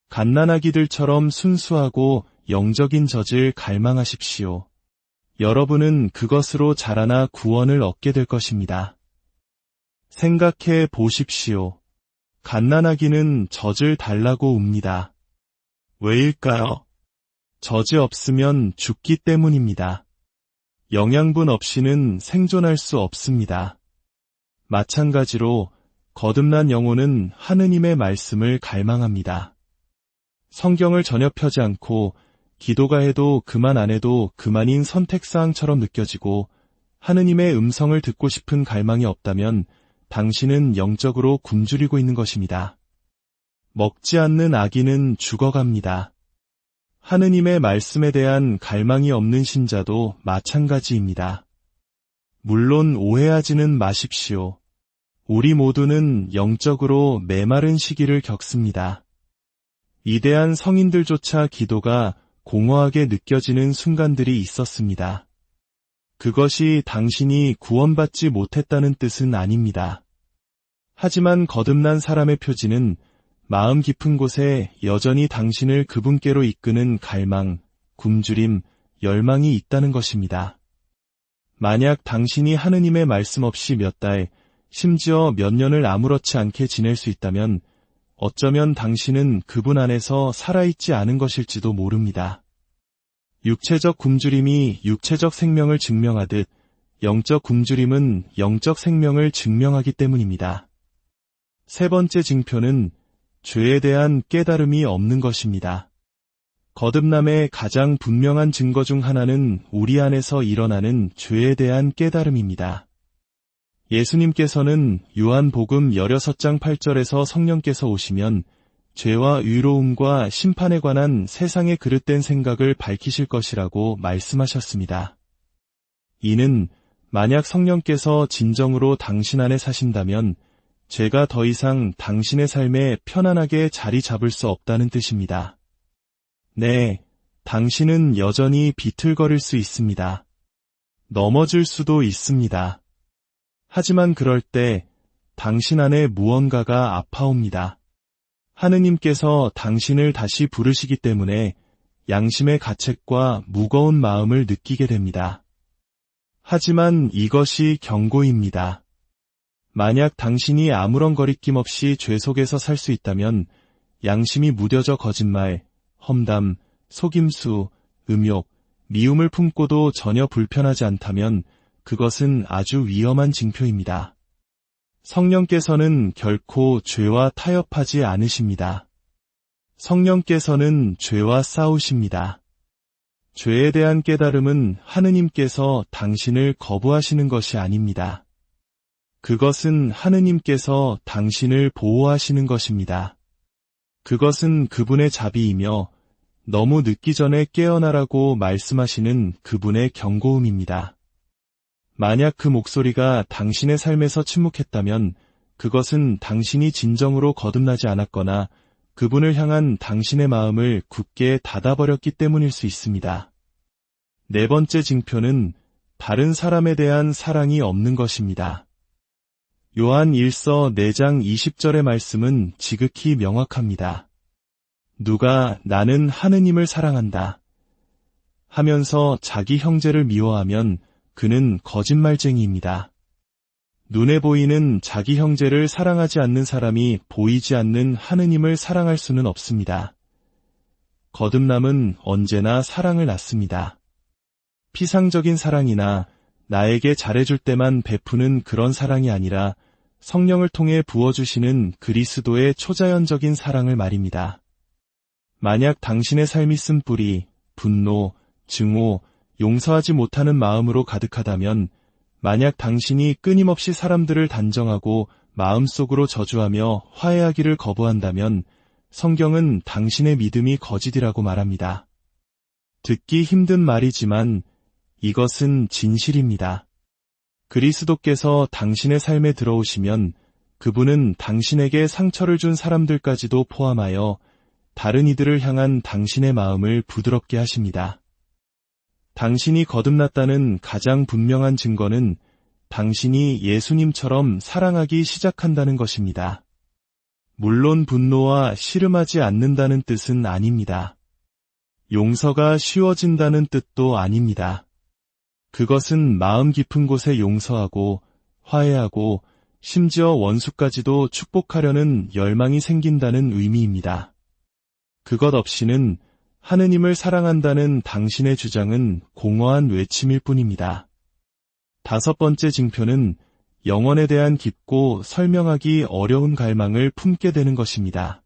갓난아기들처럼 순수하고 영적인 젖을 갈망하십시오. 여러분은 그것으로 자라나 구원을 얻게 될 것입니다. 생각해 보십시오. 갓난아기는 젖을 달라고 웁니다. 왜일까요? 젖이 없으면 죽기 때문입니다. 영양분 없이는 생존할 수 없습니다. 마찬가지로 거듭난 영혼은 하느님의 말씀을 갈망합니다. 성경을 전혀 펴지 않고 기도가 해도 그만 안 해도 그만인 선택사항처럼 느껴지고 하느님의 음성을 듣고 싶은 갈망이 없다면 당신은 영적으로 굶주리고 있는 것입니다. 먹지 않는 아기는 죽어갑니다. 하느님의 말씀에 대한 갈망이 없는 신자도 마찬가지입니다. 물론 오해하지는 마십시오. 우리 모두는 영적으로 메마른 시기를 겪습니다. 위대한 성인들조차 기도가 공허하게 느껴지는 순간들이 있었습니다. 그것이 당신이 구원받지 못했다는 뜻은 아닙니다. 하지만 거듭난 사람의 표지는 마음 깊은 곳에 여전히 당신을 그분께로 이끄는 갈망, 굶주림, 열망이 있다는 것입니다. 만약 당신이 하느님의 말씀 없이 몇 달, 심지어 몇 년을 아무렇지 않게 지낼 수 있다면 어쩌면 당신은 그분 안에서 살아있지 않은 것일지도 모릅니다. 육체적 굶주림이 육체적 생명을 증명하듯 영적 굶주림은 영적 생명을 증명하기 때문입니다. 세 번째 징표는 죄에 대한 깨달음이 없는 것입니다. 거듭남의 가장 분명한 증거 중 하나는 우리 안에서 일어나는 죄에 대한 깨달음입니다. 예수님께서는 요한복음 16장 8절에서 성령께서 오시면 죄와 의로움과 심판에 관한 세상의 그릇된 생각을 밝히실 것이라고 말씀하셨습니다. 이는 만약 성령께서 진정으로 당신 안에 사신다면 죄가 더 이상 당신의 삶에 편안하게 자리 잡을 수 없다는 뜻입니다. 네, 당신은 여전히 비틀거릴 수 있습니다. 넘어질 수도 있습니다. 하지만 그럴 때 당신 안에 무언가가 아파옵니다. 하느님께서 당신을 다시 부르시기 때문에 양심의 가책과 무거운 마음을 느끼게 됩니다. 하지만 이것이 경고입니다. 만약 당신이 아무런 거리낌 없이 죄 속에서 살 수 있다면 양심이 무뎌져 거짓말, 험담, 속임수, 음욕, 미움을 품고도 전혀 불편하지 않다면 그것은 아주 위험한 징표입니다. 성령께서는 결코 죄와 타협하지 않으십니다. 성령께서는 죄와 싸우십니다. 죄에 대한 깨달음은 하느님께서 당신을 거부하시는 것이 아닙니다. 그것은 하느님께서 당신을 보호하시는 것입니다. 그것은 그분의 자비이며 너무 늦기 전에 깨어나라고 말씀하시는 그분의 경고음입니다. 만약 그 목소리가 당신의 삶에서 침묵했다면 그것은 당신이 진정으로 거듭나지 않았거나 그분을 향한 당신의 마음을 굳게 닫아버렸기 때문일 수 있습니다. 네 번째 징표는 다른 사람에 대한 사랑이 없는 것입니다. 요한 1서 4장 20절의 말씀은 지극히 명확합니다. 누가 나는 하느님을 사랑한다 하면서 자기 형제를 미워하면 그는 거짓말쟁이입니다. 눈에 보이는 자기 형제를 사랑하지 않는 사람이 보이지 않는 하느님을 사랑할 수는 없습니다. 거듭남은 언제나 사랑을 낳습니다. 피상적인 사랑이나 나에게 잘해줄 때만 베푸는 그런 사랑이 아니라 성령을 통해 부어주시는 그리스도의 초자연적인 사랑을 말입니다. 만약 당신의 삶이 쓴뿌리, 분노, 증오, 용서하지 못하는 마음으로 가득하다면, 만약 당신이 끊임없이 사람들을 단정하고 마음속으로 저주하며 화해하기를 거부한다면 성경은 당신의 믿음이 거짓이라고 말합니다. 듣기 힘든 말이지만 이것은 진실입니다. 그리스도께서 당신의 삶에 들어오시면 그분은 당신에게 상처를 준 사람들까지도 포함하여 다른 이들을 향한 당신의 마음을 부드럽게 하십니다. 당신이 거듭났다는 가장 분명한 증거는 당신이 예수님처럼 사랑하기 시작한다는 것입니다. 물론 분노와 씨름하지 않는다는 뜻은 아닙니다. 용서가 쉬워진다는 뜻도 아닙니다. 그것은 마음 깊은 곳에 용서하고 화해하고 심지어 원수까지도 축복하려는 열망이 생긴다는 의미입니다. 그것 없이는 하느님을 사랑한다는 당신의 주장은 공허한 외침일 뿐입니다. 5번째 징표는 영혼에 대한 깊고 설명하기 어려운 갈망을 품게 되는 것입니다.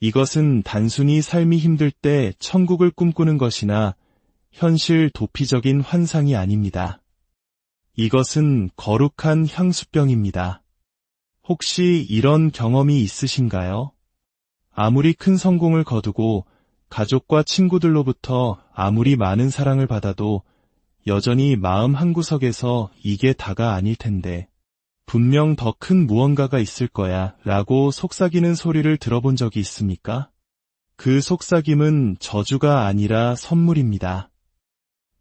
이것은 단순히 삶이 힘들 때 천국을 꿈꾸는 것이나 현실 도피적인 환상이 아닙니다. 이것은 거룩한 향수병입니다. 혹시 이런 경험이 있으신가요? 아무리 큰 성공을 거두고 가족과 친구들로부터 아무리 많은 사랑을 받아도 여전히 마음 한구석에서 이게 다가 아닐 텐데 분명 더 큰 무언가가 있을 거야 라고 속삭이는 소리를 들어본 적이 있습니까? 그 속삭임은 저주가 아니라 선물입니다.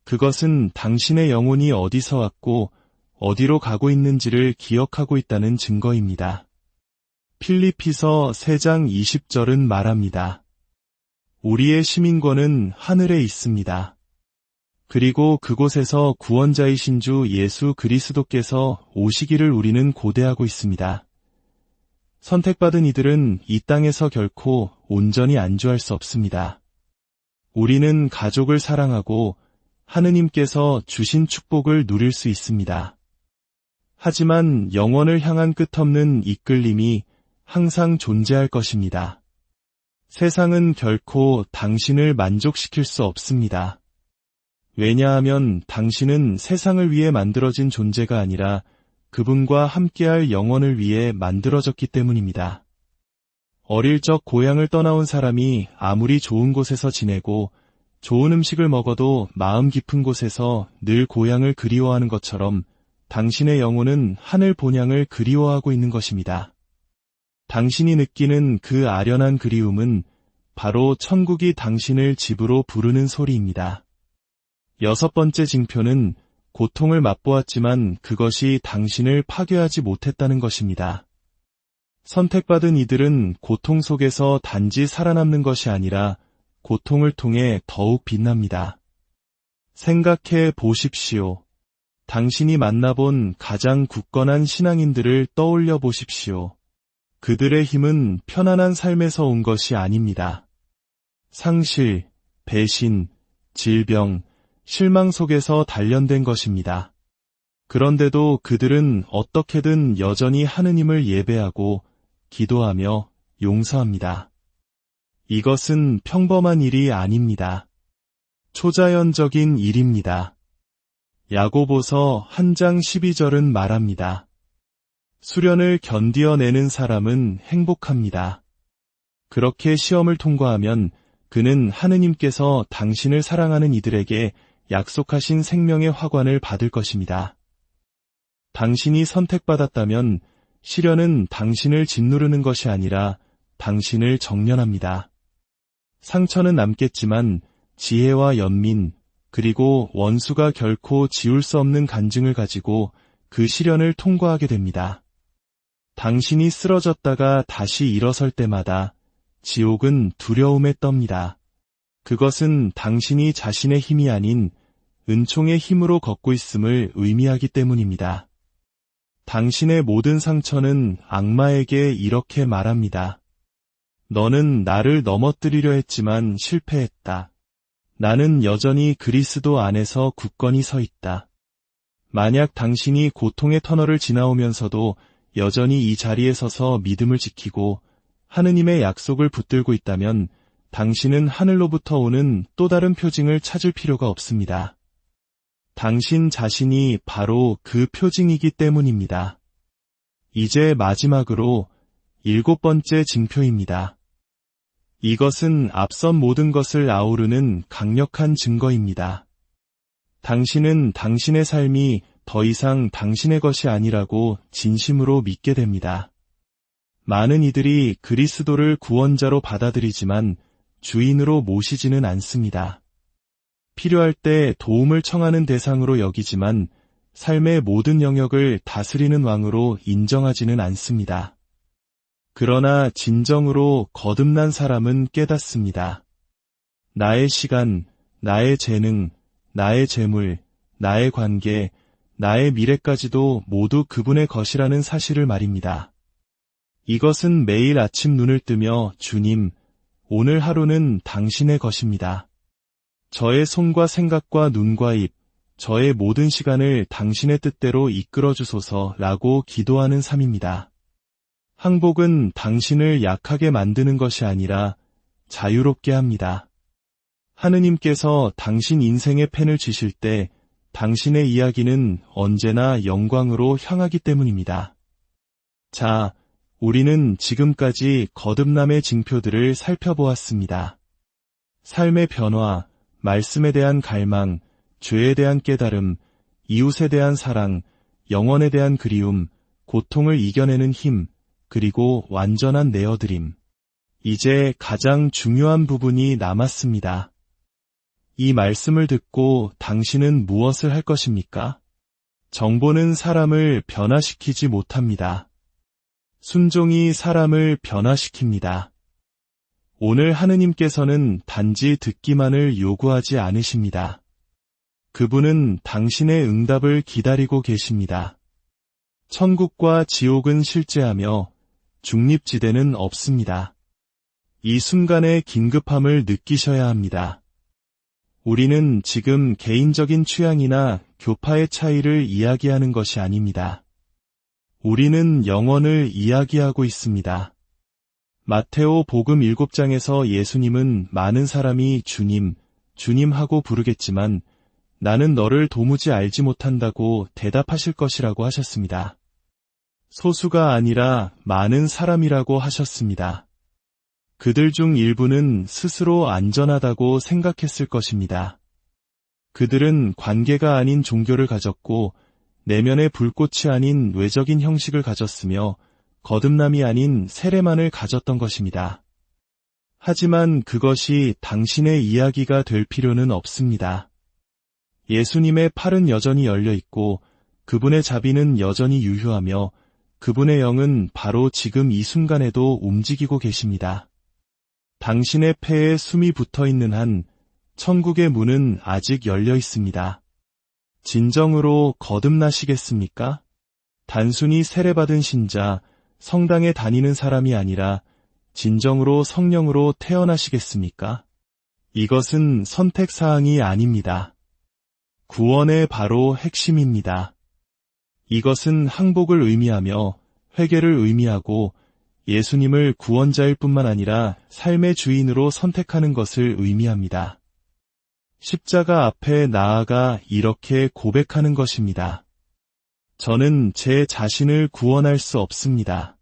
그것은 당신의 영혼이 어디서 왔고 어디로 가고 있는지를 기억하고 있다는 증거입니다. 필리피서 3장 20절은 말합니다. 우리의 시민권은 하늘에 있습니다. 그리고 그곳에서 구원자이신 주 예수 그리스도께서 오시기를 우리는 고대하고 있습니다. 선택받은 이들은 이 땅에서 결코 온전히 안주할 수 없습니다. 우리는 가족을 사랑하고 하느님께서 주신 축복을 누릴 수 있습니다. 하지만 영원을 향한 끝없는 이끌림이 항상 존재할 것입니다. 세상은 결코 당신을 만족시킬 수 없습니다. 왜냐하면 당신은 세상을 위해 만들어진 존재가 아니라 그분과 함께할 영원을 위해 만들어졌기 때문입니다. 어릴 적 고향을 떠나온 사람이 아무리 좋은 곳에서 지내고 좋은 음식을 먹어도 마음 깊은 곳에서 늘 고향을 그리워하는 것처럼 당신의 영혼은 하늘 본향을 그리워하고 있는 것입니다. 당신이 느끼는 그 아련한 그리움은 바로 천국이 당신을 집으로 부르는 소리입니다. 6번째 징표는 고통을 맛보았지만 그것이 당신을 파괴하지 못했다는 것입니다. 선택받은 이들은 고통 속에서 단지 살아남는 것이 아니라 고통을 통해 더욱 빛납니다. 생각해 보십시오. 당신이 만나본 가장 굳건한 신앙인들을 떠올려 보십시오. 그들의 힘은 편안한 삶에서 온 것이 아닙니다. 상실, 배신, 질병, 실망 속에서 단련된 것입니다. 그런데도 그들은 어떻게든 여전히 하느님을 예배하고 기도하며 용서합니다. 이것은 평범한 일이 아닙니다. 초자연적인 일입니다. 야고보서 1장 12절은 말합니다. 수련을 견디어내는 사람은 행복합니다. 그렇게 시험을 통과하면 그는 하느님께서 당신을 사랑하는 이들에게 약속하신 생명의 화관을 받을 것입니다. 당신이 선택받았다면 시련은 당신을 짓누르는 것이 아니라 당신을 정련합니다. 상처는 남겠지만 지혜와 연민, 그리고 원수가 결코 지울 수 없는 간증을 가지고 그 시련을 통과하게 됩니다. 당신이 쓰러졌다가 다시 일어설 때마다 지옥은 두려움에 떱니다. 그것은 당신이 자신의 힘이 아닌 은총의 힘으로 걷고 있음을 의미하기 때문입니다. 당신의 모든 상처는 악마에게 이렇게 말합니다. 너는 나를 넘어뜨리려 했지만 실패했다. 나는 여전히 그리스도 안에서 굳건히 서 있다. 만약 당신이 고통의 터널을 지나오면서도 여전히 이 자리에 서서 믿음을 지키고 하느님의 약속을 붙들고 있다면 당신은 하늘로부터 오는 또 다른 표징을 찾을 필요가 없습니다. 당신 자신이 바로 그 표징이기 때문입니다. 이제 마지막으로 7번째 징표입니다. 이것은 앞선 모든 것을 아우르는 강력한 증거입니다. 당신은 당신의 삶이 더 이상 당신의 것이 아니라고 진심으로 믿게 됩니다. 많은 이들이 그리스도를 구원자로 받아들이지만 주인으로 모시지는 않습니다. 필요할 때 도움을 청하는 대상으로 여기지만 삶의 모든 영역을 다스리는 왕으로 인정하지는 않습니다. 그러나 진정으로 거듭난 사람은 깨닫습니다. 나의 시간, 나의 재능, 나의 재물, 나의 관계, 나의 미래까지도 모두 그분의 것이라는 사실을 말입니다. 이것은 매일 아침 눈을 뜨며 주님, 오늘 하루는 당신의 것입니다. 저의 손과 생각과 눈과 입, 저의 모든 시간을 당신의 뜻대로 이끌어 주소서라고 기도하는 삶입니다. 항복은 당신을 약하게 만드는 것이 아니라 자유롭게 합니다. 하느님께서 당신 인생의 펜을 쥐실 때 당신의 이야기는 언제나 영광으로 향하기 때문입니다. 자, 우리는 지금까지 거듭남의 징표들을 살펴보았습니다. 삶의 변화, 말씀에 대한 갈망, 죄에 대한 깨달음, 이웃에 대한 사랑, 영혼에 대한 그리움, 고통을 이겨내는 힘, 그리고 완전한 내어드림. 이제 가장 중요한 부분이 남았습니다. 이 말씀을 듣고 당신은 무엇을 할 것입니까? 정보는 사람을 변화시키지 못합니다. 순종이 사람을 변화시킵니다. 오늘 하느님께서는 단지 듣기만을 요구하지 않으십니다. 그분은 당신의 응답을 기다리고 계십니다. 천국과 지옥은 실제하며 중립지대는 없습니다. 이 순간의 긴급함을 느끼셔야 합니다. 우리는 지금 개인적인 취향이나 교파의 차이를 이야기하는 것이 아닙니다. 우리는 영혼을 이야기하고 있습니다. 마테오 복음 7장에서 예수님은 많은 사람이 주님, 주님 하고 부르겠지만 나는 너를 도무지 알지 못한다고 대답하실 것이라고 하셨습니다. 소수가 아니라 많은 사람이라고 하셨습니다. 그들 중 일부는 스스로 안전하다고 생각했을 것입니다. 그들은 관계가 아닌 종교를 가졌고 내면의 불꽃이 아닌 외적인 형식을 가졌으며 거듭남이 아닌 세례만을 가졌던 것입니다. 하지만 그것이 당신의 이야기가 될 필요는 없습니다. 예수님의 팔은 여전히 열려 있고 그분의 자비는 여전히 유효하며 그분의 영은 바로 지금 이 순간에도 움직이고 계십니다. 당신의 폐에 숨이 붙어 있는 한 천국의 문은 아직 열려 있습니다. 진정으로 거듭나시겠습니까? 단순히 세례받은 신자, 성당에 다니는 사람이 아니라 진정으로 성령으로 태어나시겠습니까? 이것은 선택사항이 아닙니다. 구원의 바로 핵심입니다. 이것은 항복을 의미하며 회개를 의미하고 예수님을 구원자일 뿐만 아니라 삶의 주인으로 선택하는 것을 의미합니다. 십자가 앞에 나아가 이렇게 고백하는 것입니다. 저는 제 자신을 구원할 수 없습니다.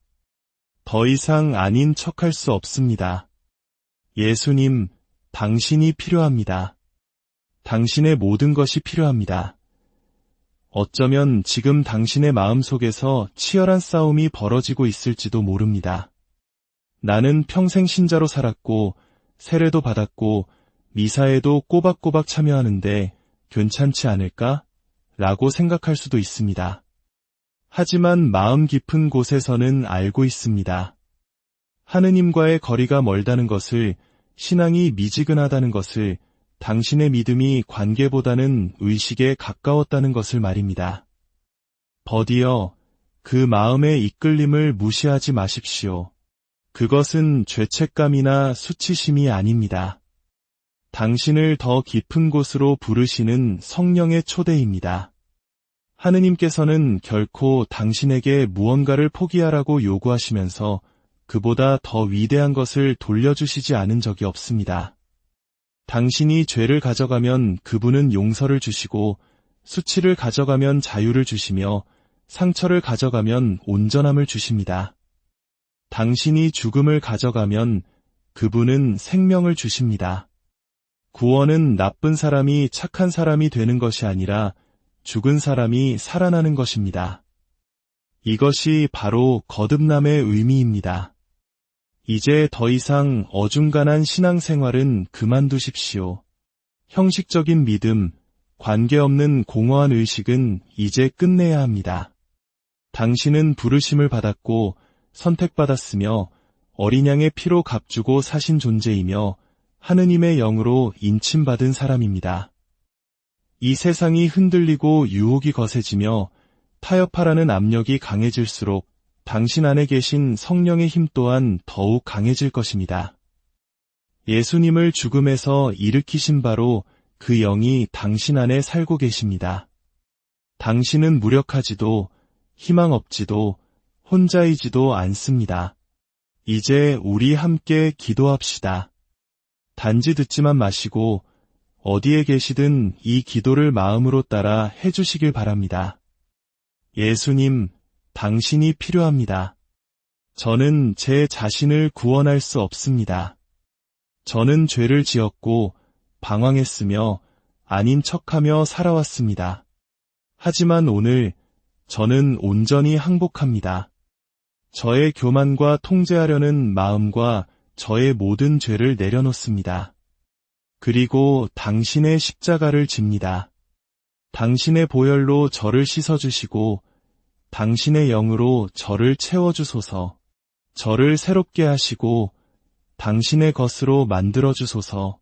더 이상 아닌 척할 수 없습니다. 예수님, 당신이 필요합니다. 당신의 모든 것이 필요합니다. 어쩌면 지금 당신의 마음속에서 치열한 싸움이 벌어지고 있을지도 모릅니다. 나는 평생 신자로 살았고 세례도 받았고 미사에도 꼬박꼬박 참여하는데 괜찮지 않을까? 라고 생각할 수도 있습니다. 하지만 마음 깊은 곳에서는 알고 있습니다. 하느님과의 거리가 멀다는 것을, 신앙이 미지근하다는 것을, 당신의 믿음이 관계보다는 의식에 가까웠다는 것을 말입니다. 버디어, 그 마음의 이끌림을 무시하지 마십시오. 그것은 죄책감이나 수치심이 아닙니다. 당신을 더 깊은 곳으로 부르시는 성령의 초대입니다. 하느님께서는 결코 당신에게 무언가를 포기하라고 요구하시면서 그보다 더 위대한 것을 돌려주시지 않은 적이 없습니다. 당신이 죄를 가져가면 그분은 용서를 주시고 수치를 가져가면 자유를 주시며 상처를 가져가면 온전함을 주십니다. 당신이 죽음을 가져가면 그분은 생명을 주십니다. 구원은 나쁜 사람이 착한 사람이 되는 것이 아니라 죽은 사람이 살아나는 것입니다. 이것이 바로 거듭남의 의미입니다. 이제 더 이상 어중간한 신앙생활은 그만두십시오. 형식적인 믿음, 관계없는 공허한 의식은 이제 끝내야 합니다. 당신은 부르심을 받았고 선택받았으며 어린 양의 피로 값주고 사신 존재이며 하느님의 영으로 인침받은 사람입니다. 이 세상이 흔들리고 유혹이 거세지며 타협하라는 압력이 강해질수록 당신 안에 계신 성령의 힘 또한 더욱 강해질 것입니다. 예수님을 죽음에서 일으키신 바로 그 영이 당신 안에 살고 계십니다. 당신은 무력하지도 희망 없지도 혼자이지도 않습니다. 이제 우리 함께 기도합시다. 단지 듣지만 마시고 어디에 계시든 이 기도를 마음으로 따라 해주시길 바랍니다. 예수님, 당신이 필요합니다. 저는 제 자신을 구원할 수 없습니다. 저는 죄를 지었고 방황했으며 아닌 척하며 살아왔습니다. 하지만 오늘 저는 온전히 항복합니다. 저의 교만과 통제하려는 마음과 저의 모든 죄를 내려놓습니다. 그리고 당신의 십자가를 집니다. 당신의 보혈로 저를 씻어주시고 당신의 영으로 저를 채워주소서. 저를 새롭게 하시고 당신의 것으로 만들어주소서.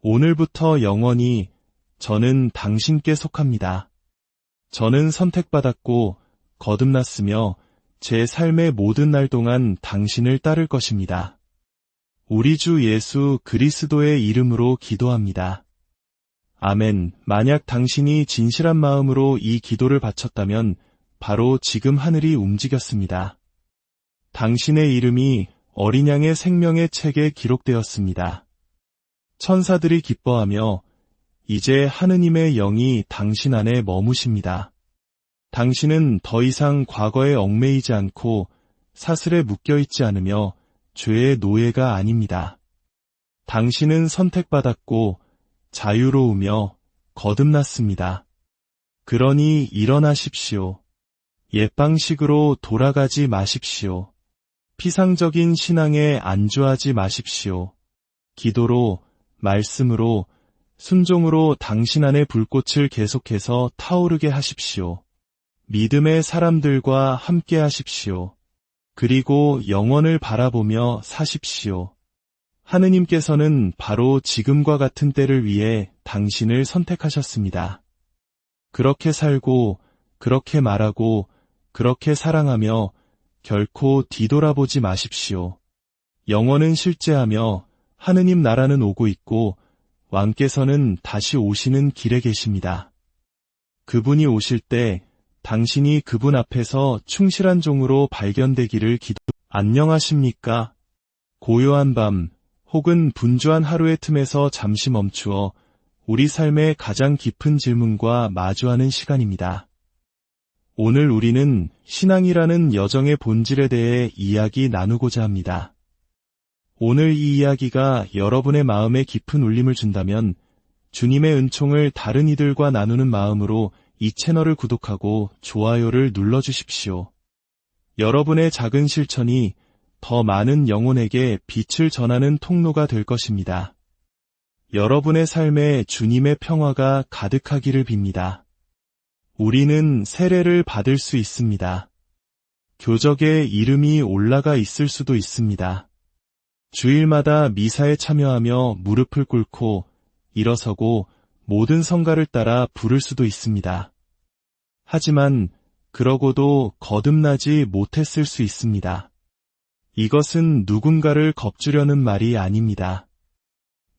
오늘부터 영원히 저는 당신께 속합니다. 저는 선택받았고 거듭났으며 제 삶의 모든 날 동안 당신을 따를 것입니다. 우리 주 예수 그리스도의 이름으로 기도합니다. 아멘. 만약 당신이 진실한 마음으로 이 기도를 바쳤다면 바로 지금 하늘이 움직였습니다. 당신의 이름이 어린 양의 생명의 책에 기록되었습니다. 천사들이 기뻐하며 이제 하느님의 영이 당신 안에 머무십니다. 당신은 더 이상 과거에 얽매이지 않고 사슬에 묶여있지 않으며 죄의 노예가 아닙니다. 당신은 선택받았고 자유로우며 거듭났습니다. 그러니 일어나십시오. 옛 방식으로 돌아가지 마십시오. 피상적인 신앙에 안주하지 마십시오. 기도로, 말씀으로, 순종으로 당신 안의 불꽃을 계속해서 타오르게 하십시오. 믿음의 사람들과 함께 하십시오. 그리고 영원을 바라보며 사십시오. 하느님께서는 바로 지금과 같은 때를 위해 당신을 선택하셨습니다. 그렇게 살고, 그렇게 말하고, 그렇게 사랑하며 결코 뒤돌아보지 마십시오. 영원은 실제하며 하느님 나라는 오고 있고 왕께서는 다시 오시는 길에 계십니다. 그분이 오실 때 당신이 그분 앞에서 충실한 종으로 발견되기를 안녕하십니까? 고요한 밤 혹은 분주한 하루의 틈에서 잠시 멈추어 우리 삶의 가장 깊은 질문과 마주하는 시간입니다. 오늘 우리는 신앙이라는 여정의 본질에 대해 이야기 나누고자 합니다. 오늘 이 이야기가 여러분의 마음에 깊은 울림을 준다면 주님의 은총을 다른 이들과 나누는 마음으로 이 채널을 구독하고 좋아요를 눌러주십시오. 여러분의 작은 실천이 더 많은 영혼에게 빛을 전하는 통로가 될 것입니다. 여러분의 삶에 주님의 평화가 가득하기를 빕니다. 우리는 세례를 받을 수 있습니다. 교적에 이름이 올라가 있을 수도 있습니다. 주일마다 미사에 참여하며 무릎을 꿇고 일어서고 모든 성가를 따라 부를 수도 있습니다. 하지만 그러고도 거듭나지 못했을 수 있습니다. 이것은 누군가를 겁주려는 말이 아닙니다.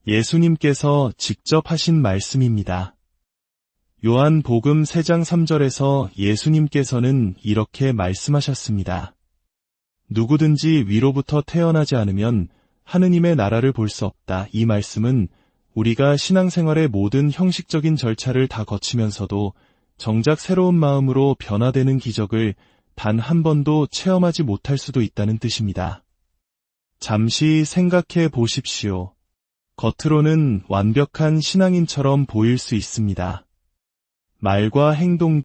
예수님께서 직접 하신 말씀입니다. 요한복음 3장 3절에서 예수님께서는 이렇게 말씀하셨습니다. 누구든지 위로부터 태어나지 않으면 하느님의 나라를 볼 수 없다. 이 말씀은 우리가 신앙생활의 모든 형식적인 절차를 다 거치면서도 정작 새로운 마음으로 변화되는 기적을 단 한 번도 체험하지 못할 수도 있다는 뜻입니다. 잠시 생각해 보십시오. 겉으로는 완벽한 신앙인처럼 보일 수 있습니다. 말과 행동